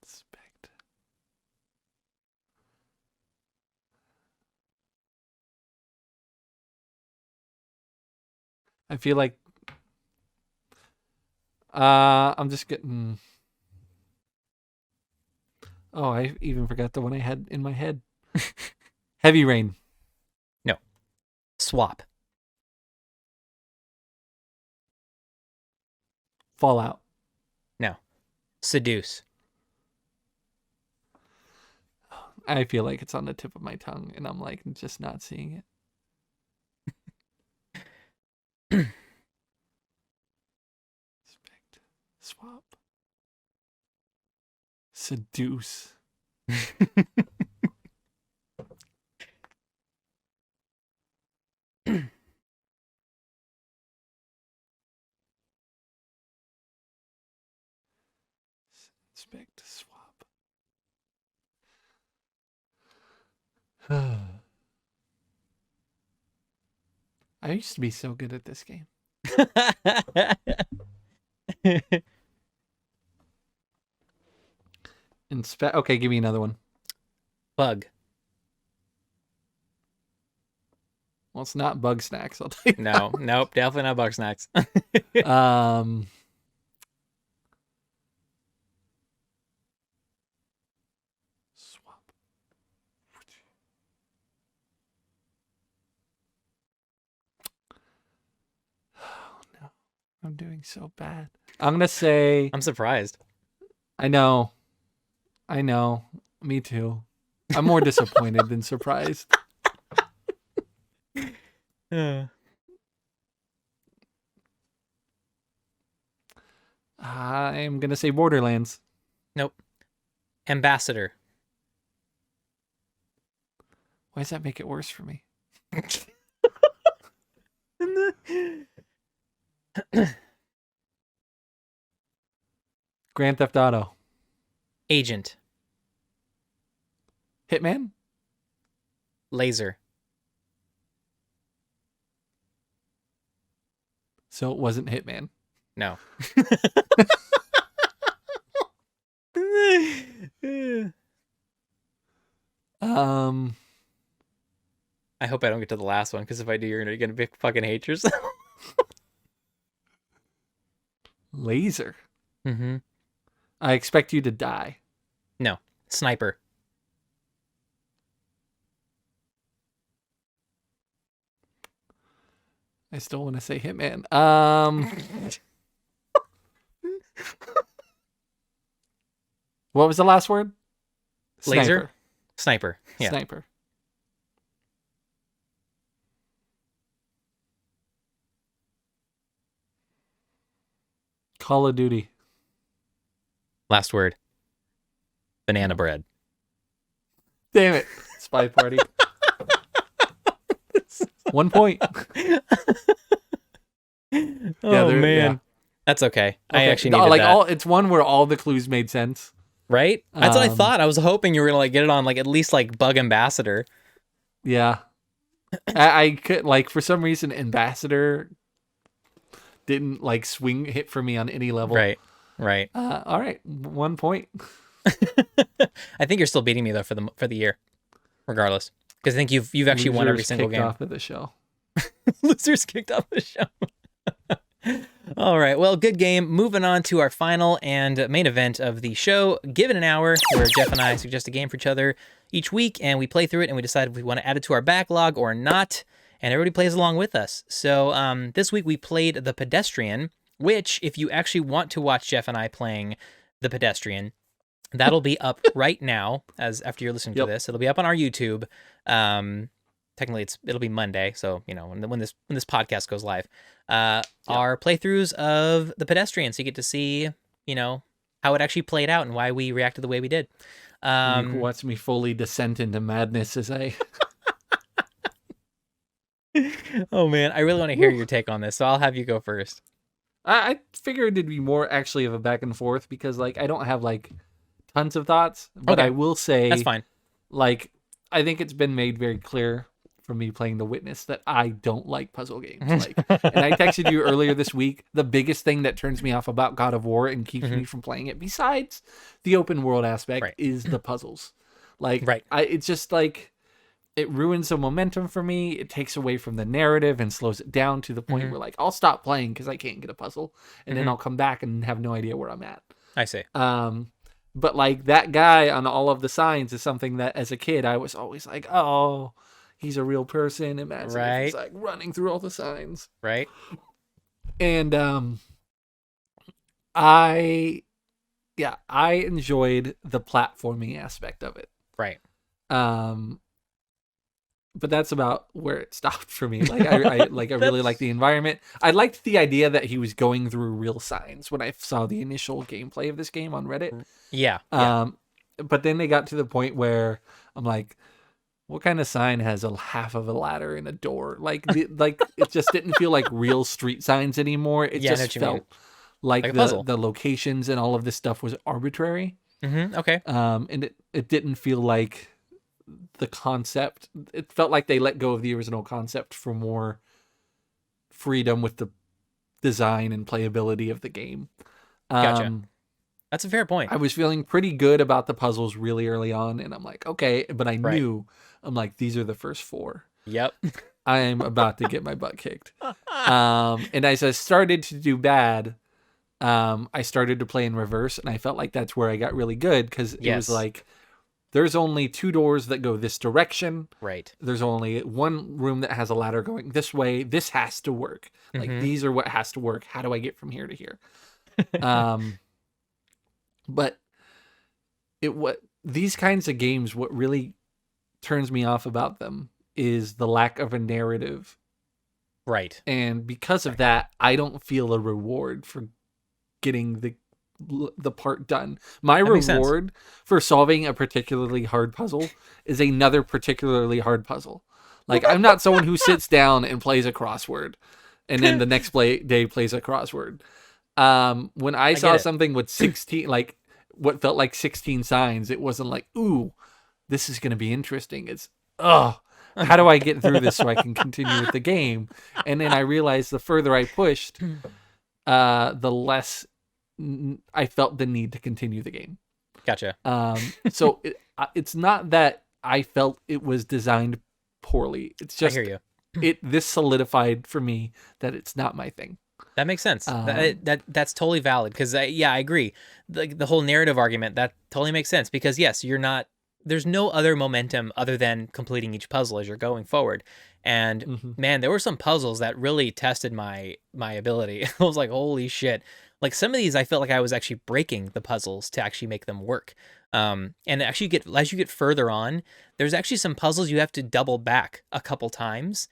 Inspect. I feel like I'm just getting. Oh, I even forgot the one I had in my head. Heavy Rain. No. Swap. Fallout. Seduce. I feel like it's on the tip of my tongue, and I'm like just not seeing it. Expect, swap, seduce. Expect, swap. I used to be so good at this game. Okay, give me another one. Bug. Well, it's not bug snacks. I'll tell you. No, nope, definitely not bug snacks. Swap. Oh no, I'm doing so bad. I'm gonna say. I'm surprised. I know. Me too. I'm more disappointed than surprised. I'm gonna say Borderlands. Nope. Ambassador. Why does that make it worse for me? Grand Theft Auto. Agent. Hitman. Laser. So it wasn't Hitman. No. I hope I don't get to the last one, because if I do, you're gonna be fucking hate yourself. Laser. Mm-hmm. I expect you to die. No. Sniper. I still want to say Hitman. What was the last word? Laser. Sniper. Yeah. Sniper. Call of Duty. Last word. Banana bread. Damn it. Spy Party. 1 point. Oh man. Yeah. That's okay. I actually needed like that. It's one where all the clues made sense. Right? That's what I thought. I was hoping you were gonna like get it on like at least like Bug Ambassador. Yeah. I could like for some reason Ambassador didn't like hit for me on any level. Right. Right. All right. 1 point. I think you're still beating me though for the year, regardless, because I think you've actually won every single game. Off of the show. Losers kicked off the show. All right. Well, good game. Moving on to our final and main event of the show, Give It an Hour, where Jeff and I suggest a game for each other each week, and we play through it, and we decide if we want to add it to our backlog or not, and everybody plays along with us. So this week we played The Pedestrian, which, if you actually want to watch Jeff and I playing The Pedestrian, that'll be up right now, as after you're listening to this. It'll be up on our YouTube. Technically, it'll be Monday, so when this podcast goes live. Our playthroughs of The Pedestrian, so you get to see how it actually played out and why we reacted the way we did. You can watch me fully descend into madness as I. Oh man, I really want to hear your take on this, so I'll have you go first. I figured it'd be more actually of a back and forth because like I don't have like tons of thoughts, but I will say that's fine. Like I think it's been made very clear from me playing The Witness that I don't like puzzle games. Like, and I texted you earlier this week, the biggest thing that turns me off about God of War and keeps me from playing it, besides the open world aspect, is the puzzles. Like, it's just like, it ruins the momentum for me. It takes away from the narrative and slows it down to the point where like, I'll stop playing because I can't get a puzzle. And then I'll come back and have no idea where I'm at. I see. But like that guy on all of the signs is something that as a kid, I was always like, oh, he's a real person. Imagine if he's like running through all the signs. Right. And I Yeah, I enjoyed the platforming aspect of it. Right. Um, but that's about where it stopped for me. Like I really liked the environment. I liked the idea that he was going through real signs when I saw the initial gameplay of this game on Reddit. Yeah. But then they got to the point where I'm like, what kind of sign has a half of a ladder and a door? Like it just didn't feel like real street signs anymore. It Yeah, I know just what you mean. felt like Like a puzzle. the locations and all of this stuff was arbitrary. Okay. And it didn't feel like the concept. It felt like they let go of the original concept for more freedom with the design and playability of the game. Gotcha. That's a fair point. I was feeling pretty good about the puzzles really early on, and I'm like, okay, but I Right. knew, I'm like, these are the first 4. Yep. I'm about to get my butt kicked. And as I started to do bad, I started to play in reverse, and I felt like that's where I got really good, because it was like, there's only 2 doors that go this direction. Right. There's only one room that has a ladder going this way. This has to work. Like, these are what has to work. How do I get from here to here? But these kinds of games, what really turns me off about them is the lack of a narrative. Right. And because of that, I don't feel a reward for getting the part done. My reward for solving a particularly hard puzzle is another particularly hard puzzle. Like, I'm not someone who sits down and plays a crossword and then the next day plays a crossword. When I saw something with 16, like what felt like 16 signs, it wasn't like, ooh, this is going to be interesting. It's, how do I get through this so I can continue with the game? And then I realized the further I pushed, the less I felt the need to continue the game. Gotcha. So it's not that I felt it was designed poorly. It's just, I hear you. This solidified for me that it's not my thing. That makes sense. That's totally valid, because I agree. The whole narrative argument, that totally makes sense, because yes, there's no other momentum other than completing each puzzle as you're going forward. And man, there were some puzzles that really tested my ability. I was like, holy shit. Like, some of these I felt like I was actually breaking the puzzles to actually make them work. And actually as you get further on, there's actually some puzzles you have to double back a couple times,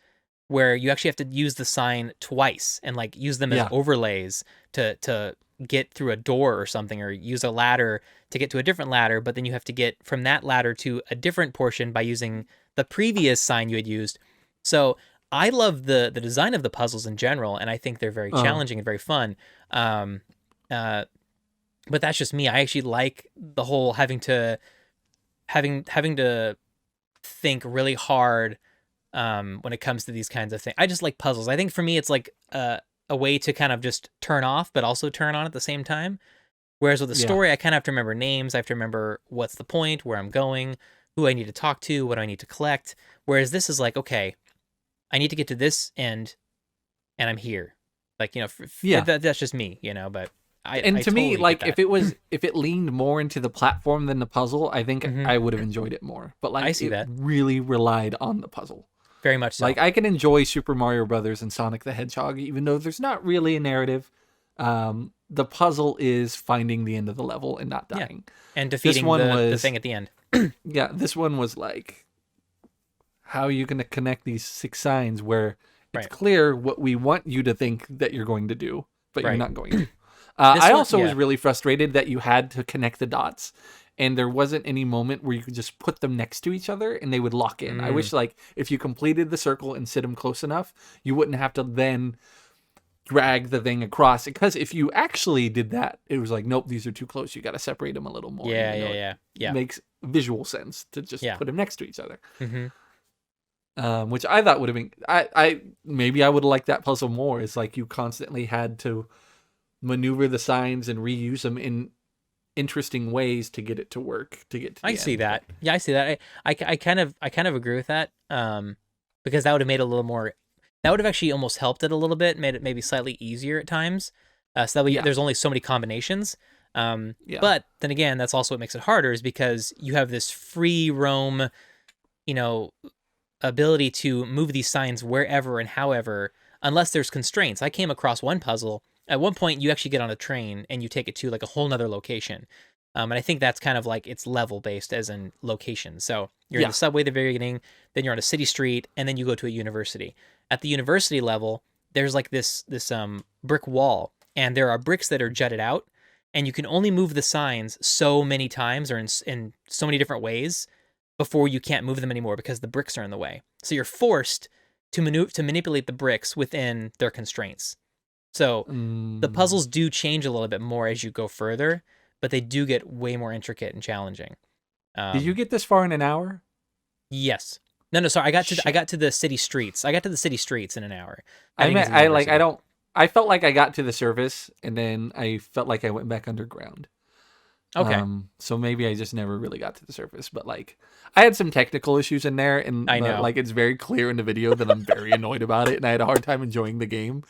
where you actually have to use the sign twice and like use them as overlays to get through a door or something, or use a ladder to get to a different ladder, but then you have to get from that ladder to a different portion by using the previous sign you had used. So I love the design of the puzzles in general, and I think they're very challenging and very fun. But that's just me. I actually like the whole having to think really hard when it comes to these kinds of things. I just like puzzles. I think for me, it's like a way to kind of just turn off, but also turn on at the same time. Whereas with the story, I kind of have to remember names. I have to remember what's the point, where I'm going, who I need to talk to, what I need to collect. Whereas this is like, okay, I need to get to this end, and I'm here. Like, that's just me, but I to me, totally like, get that. if it leaned more into the platform than the puzzle, I think I would have enjoyed it more. But like, I see that. Really relied on the puzzle. Very much so. Like, I can enjoy Super Mario Brothers and Sonic the Hedgehog, even though there's not really a narrative. The puzzle is finding the end of the level and not dying. And defeating the thing at the end. Yeah, this one was like, how are you going to connect these 6 signs where it's clear what we want you to think that you're going to do, but you're not going to. I also was really frustrated that you had to connect the dots, and there wasn't any moment where you could just put them next to each other and they would lock in. I wish, like, if you completed the circle and sit them close enough, you wouldn't have to then drag the thing across. Because if you actually did that, it was like, nope, these are too close. You got to separate them a little more. Yeah. It makes visual sense to just put them next to each other. Which I thought would have been, I maybe I would have liked that puzzle more. It's like you constantly had to maneuver the signs and reuse them in interesting ways to get it to work, to get to the end. See that. Yeah, I see that. I kind of agree with that. Because that would have made it a little more, that would have actually almost helped it a little bit, made it maybe slightly easier at times. So that way there's only so many combinations. But then again, that's also what makes it harder, is because you have this free roam, ability to move these signs wherever and however, unless there's constraints. I came across one puzzle at one point you actually get on a train and you take it to like a whole nother location. And I think that's kind of like it's level based as in location. So you're in Yeah. the subway at the very beginning, then you're on a city street, and then you go to a university. At the university level, there's like this brick wall, and there are bricks that are jutted out, and you can only move the signs so many times or in so many different ways before you can't move them anymore because the bricks are in the way. So you're forced to manipulate the bricks within their constraints. So the Mm. puzzles do change a little bit more as you go further, but they do get way more intricate and challenging. Did you get this far in an hour? Yes. No, sorry. I Shit. got to the city streets. I got to the city streets in an hour. I I didn't get meant to the I university. don't. I felt like I got to the surface, and then I felt like I went back underground. Okay. So maybe I just never really got to the surface, but like I had some technical issues in there, and I know. like it's very clear in the video that I'm very annoyed about it, and I had a hard time enjoying the game.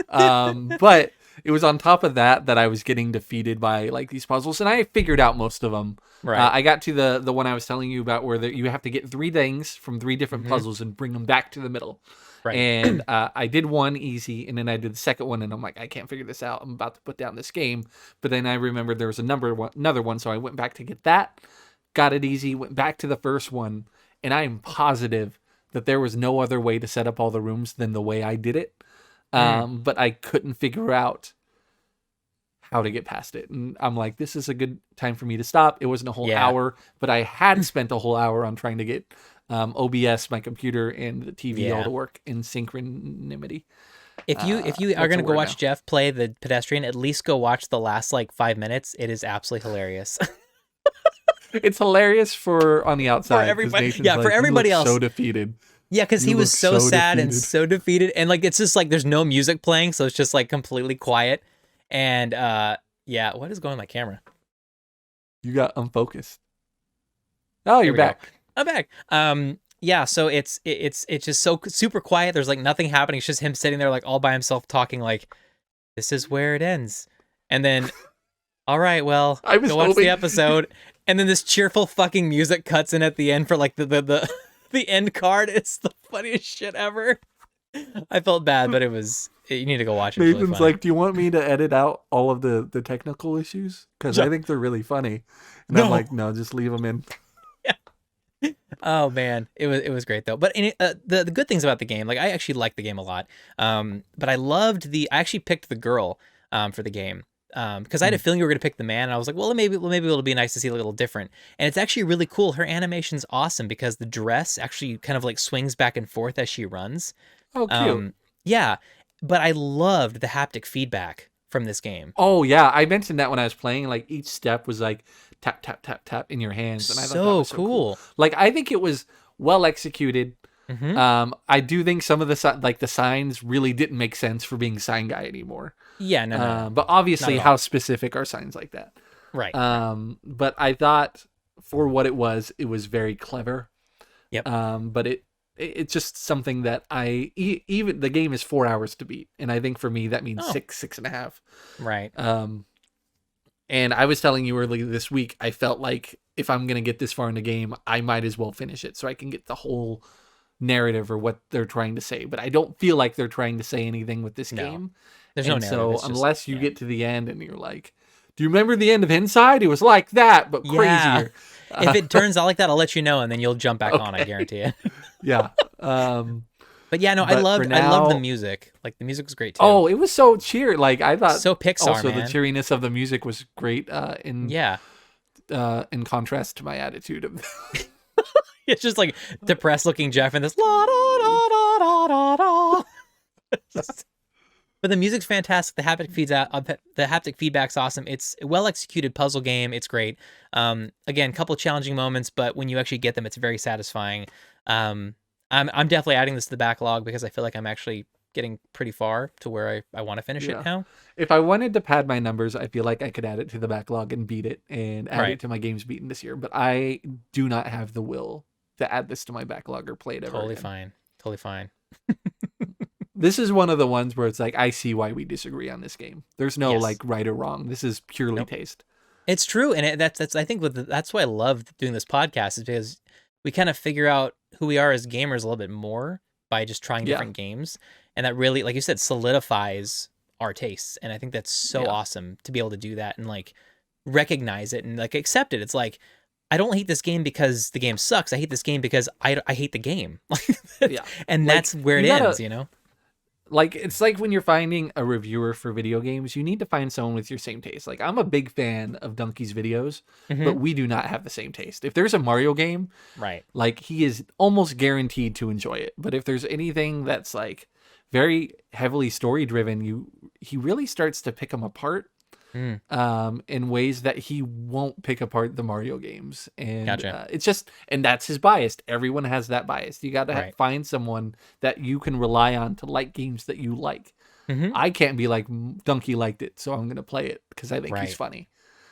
But it was on top of that I was getting defeated by like these puzzles, and I figured out most of them. Right. I got to the one I was telling you about where you have to get 3 things from 3 different Mm-hmm. puzzles and bring them back to the middle. Right. And I did one easy, and then I did the second one, and I'm like, I can't figure this out. I'm about to put down this game, but then I remembered there was another one, so I went back to get that, got it easy, went back to the first one, and I am positive that there was no other way to set up all the rooms than the way I did it. But I couldn't figure out how to get past it. And I'm like, this is a good time for me to stop. It wasn't a whole Yeah. hour, but I had spent a whole hour on trying to get OBS, my computer, and the TV all Yeah. to work in synchronimity. If you are What's gonna the go word watch now? Jeff play the pedestrian, at least go watch the last like 5 minutes. It is absolutely hilarious. It's hilarious for on the outside because everybody. Nathan's Yeah, for like, you everybody look else. so defeated. Yeah, because You he was look so so sad and defeated. so defeated, and like it's just like there's no music playing, so it's just like completely quiet. And yeah, what is going on my camera? You got unfocused. Oh, There you're we go. back. I'm back. Yeah, so it's just so super quiet. There's like nothing happening. It's just him sitting there like all by himself talking like this is where it ends. And then all right, well, I was go watch hoping the episode. And then this cheerful fucking music cuts in at the end for like the end card. It's the funniest shit ever. I felt bad, but you need to go watch it. It's really Nathan's funny. like, do you want me to edit out all of the technical issues? Because Yeah. I think they're really funny. And I'm No. like, no, just leave them in. Oh man, it was great though. But the good things about the game, like I actually liked the game a lot. But I actually picked the girl for the game. Because I had a feeling you were gonna pick the man, and I was like, well, maybe it'll be nice to see a little different. And it's actually really cool. Her animation's awesome because the dress actually kind of like swings back and forth as she runs. Oh, cute. Yeah, but I loved the haptic feedback from this game. Oh, yeah. I mentioned that when I was playing. Like, each step was like tap, tap, tap, tap in your hands. And I thought that So was so cool. cool. Like, I think it was well executed. Mm-hmm. I do think some of the signs really didn't make sense for being sign guy anymore. Yeah, no. But Not obviously, at all. how specific are signs like that? Right. But I thought for what it was very clever. Yep. But it's just something that even the game is 4 hours to beat, and I think for me that means Oh. 6.5. Right. And I was telling you earlier this week, I felt like if I'm gonna get this far in the game, I might as well finish it so I can get the whole narrative or what they're trying to say. But I don't feel like they're trying to say anything with this No. game. There's no And narrative. so It's just, unless you yeah. get to the end and you're like, do you remember the end of Inside? It was like that, but Yeah. crazier. If it turns out like that, I'll let you know, and then you'll jump back on. I Okay. guarantee it. Yeah. But yeah, no, But I loved for the now- music. Like the music was great too. Oh, it was so cheer. Like I thought. So Pixar, also, man. the cheeriness of the music was great. Yeah, In contrast to my attitude of. it's just like depressed looking Jeff and this la da da da da da da. But the music's fantastic. The haptic feedback's awesome. It's a well executed puzzle game. It's great. Again, couple challenging moments, but when you actually get them, it's very satisfying. I'm definitely adding this to the backlog because I feel like I'm actually getting pretty far to where I want to finish Yeah. it now. If I wanted to pad my numbers, I feel like I could add it to the backlog and beat it and add Right. it to my games beaten this year. But I do not have the will to add this to my backlog or play it ever Totally again. fine. Totally fine. This is one of the ones where it's like I see why we disagree on this game. There's no Yes. like right or wrong. This is purely Nope. taste. It's true, and that's I think that's why I love doing this podcast is because we kind of figure out who we are as gamers a little bit more by just trying Yeah. different games, and that really, like you said, solidifies our tastes. And I think that's so awesome to be able to do that and like recognize it and like accept it. It's like, I don't hate this game because the game sucks. I hate this game because I hate the game. Yeah. And Like, that's where it you gotta, ends, you know? like, it's like when you're finding a reviewer for video games, you need to find someone with your same taste. Like, I'm a big fan of Donkey's videos, but we do not have the same taste. If there's a Mario game, Right. like, he is almost guaranteed to enjoy it. But if there's anything that's like very heavily story driven, he really starts to pick them apart. In ways that he won't pick apart the Mario games. And Gotcha. It's just, and that's his bias. Everyone has that bias. You got to find someone that you can rely on to like games that you like. I can't be like, Donkey liked it, so I'm going to play it because I think he's funny.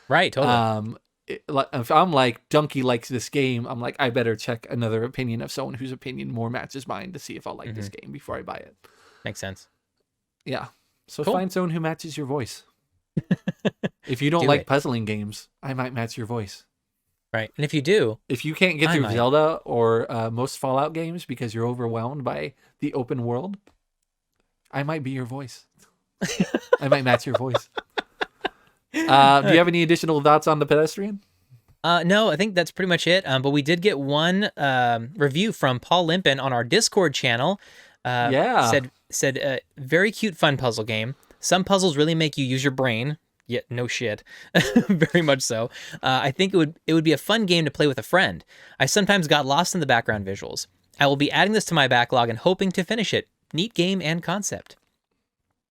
Right, totally. If I'm like, Donkey likes this game, I'm like, I better check another opinion of someone whose opinion more matches mine to see if I'll like this game before I buy it. Makes sense. Yeah. So Cool. find someone who matches your voice. If you don't like puzzling games, I might match your voice. Right. And if you do, if you can't get through Zelda or most Fallout games because you're overwhelmed by the open world, I might be your voice. I might match your voice. Do you have any additional thoughts on The Pedestrian? No, I think that's pretty much it. But we did get one review from Paul Limpin on our Discord channel. Said very cute, fun puzzle game. Some puzzles really make you use your brain. Yeah, no shit. Very much so. I think it would be a fun game to play with a friend. I sometimes got lost in the background visuals. I will be adding this to my backlog and hoping to finish it. Neat game and concept.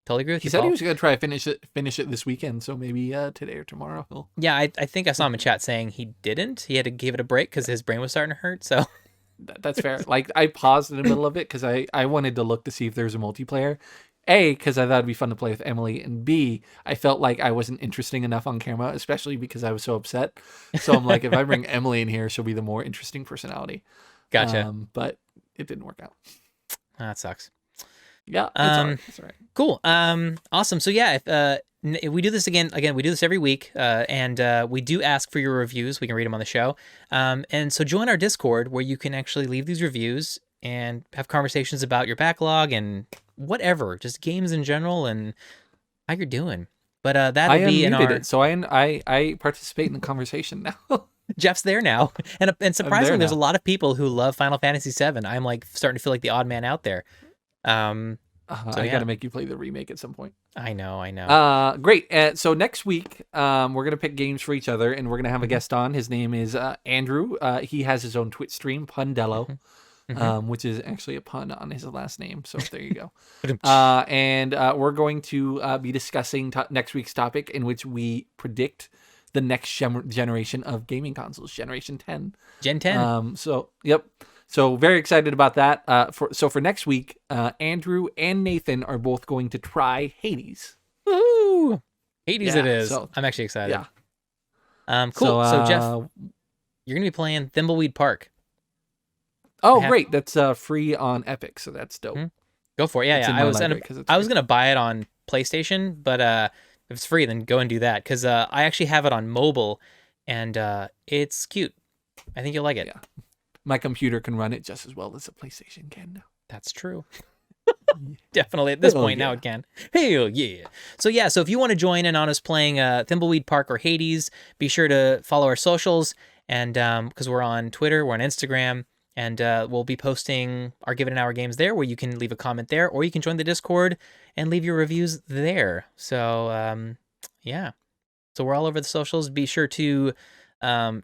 Totally agree with you, He said Paul. he was going to try to finish it this weekend, so maybe today or tomorrow. Yeah, I think I saw him in chat saying he didn't. He had to give it a break because his brain was starting to hurt, so... That's fair. Like, I paused in the middle of it because I wanted to look to see if there's a multiplayer. A, because I thought it'd be fun to play with Emily, and B, I felt like I wasn't interesting enough on camera, especially because I was so upset. So I'm like, if I bring Emily in here, she'll be the more interesting personality. Gotcha. But it didn't work out. That sucks. Yeah, it's all right. Cool. Awesome. So yeah, if we do this again, we do this every week, and we do ask for your reviews. We can read them on the show. And so join our Discord where you can actually leave these reviews and have conversations about your backlog and whatever, just games in general and how you're doing. But that'll be in our... it, so I participate in the conversation now. Jeff's there now, and surprisingly, there's a lot of people who love Final Fantasy VII. I'm like starting to feel like the odd man out there. So I got to make you play the remake at some point. I know. Great. So next week, we're going to pick games for each other, and we're going to have a guest on. His name is Andrew. He has his own Twitch stream, Pundello, which is actually a pun on his last name. So there you go. And we're going to be discussing next week's topic, in which we predict the next generation of gaming consoles, Generation 10. Gen 10. So very excited about that. For next week, Andrew and Nathan are both going to try Hades. Woo! Hades it is. So, I'm actually excited. Yeah. Cool. So Jeff, you're gonna be playing Thimbleweed Park. Oh, great! That's free on Epic, so that's dope. Go for it. Yeah. I was gonna buy it on PlayStation, but if it's free, then go and do that because I actually have it on mobile, and it's cute. I think you'll like it. Yeah. My computer can run it just as well as a PlayStation can now. That's true. Definitely at this point now it can. Hell yeah. So if you want to join in on us playing Thimbleweed Park or Hades, be sure to follow our socials, and because we're on Twitter, we're on Instagram, and we'll be posting our Give It an Hour games there, where you can leave a comment there, or you can join the Discord and leave your reviews there. So so we're all over the socials. Be sure to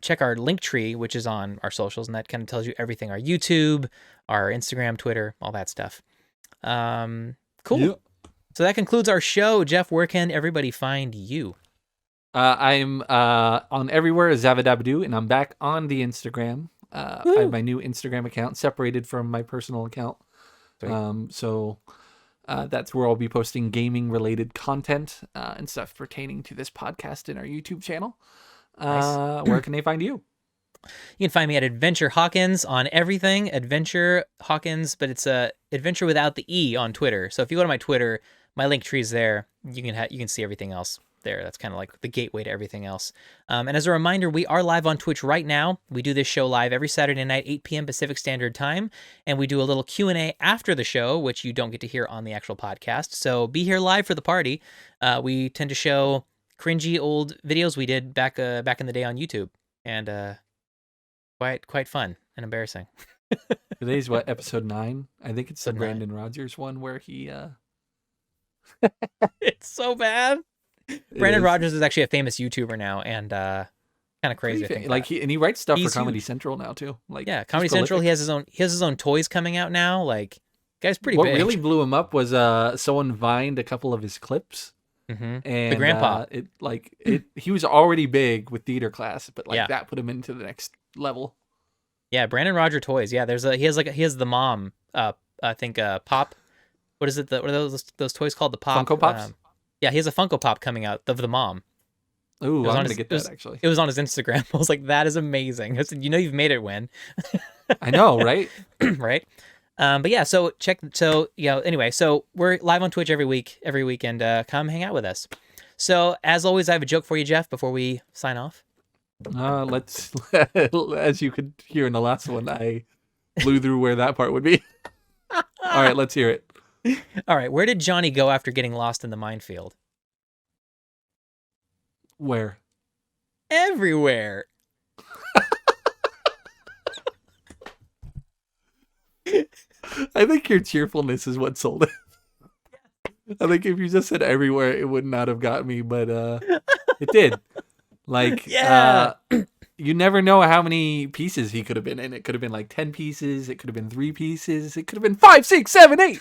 check our link tree, which is on our socials, and that kind of tells you everything: our YouTube, our Instagram, Twitter, all that stuff. Cool. Yep. So that concludes our show. Jeff, where can everybody find you? I'm on everywhere as Zavadabadoo, and I'm back on the Instagram. I have my new Instagram account separated from my personal account. So that's where I'll be posting gaming related content and stuff pertaining to this podcast in our YouTube channel. Nice. Where can they find you? You can find me at Adventure Hawkins on everything. Adventure Hawkins, but it's Adventure without the E on Twitter. So if you go to my Twitter, my link tree is there. You can see everything else. there. That's kind of like the gateway to everything else. And as a reminder, we are live on Twitch right now. We do this show live every Saturday night, 8 p.m. Pacific Standard Time, and we do a little Q&A after the show, which you don't get to hear on the actual podcast. So be here live for the party. We tend to show cringy old videos we did back in the day on YouTube, and quite fun and embarrassing. Today's what, episode 9? I think it's the Brandon Rogers one where he it's so bad. Brandon Rogers is actually a famous YouTuber now, and kind of crazy. I think like he writes stuff for Comedy Central now too. Like, yeah, Comedy Central. He has his own toys coming out now. Like, guy's pretty big. What really blew him up was someone vined a couple of his clips. Mm-hmm. And the grandpa, he was already big with theater class, but that put him into the next level. Yeah, Brandon Roger toys. Yeah, he has the mom. I think Pop. What is it? What are those toys called? The Pop Funko Pops. Yeah, he has a Funko Pop coming out of the mom. Ooh, I'm gonna get that actually. It was on his Instagram. I was like, that is amazing. I said, you've made it win. I know, right? Right. But yeah, so anyway, so we're live on Twitch every weekend. Come hang out with us. So as always, I have a joke for you, Jeff, before we sign off. Let's, as you could hear in the last one, I blew through where that part would be. All right, let's hear it. All right, where did Johnny go after getting lost in the minefield? Where? Everywhere. I think your cheerfulness is what sold it. I think if you just said everywhere, it would not have got me, but it did. Like, yeah. You never know how many pieces he could have been in. It could have been like 10 pieces. It could have been 3 pieces. It could have been 5, 6, 7, 8.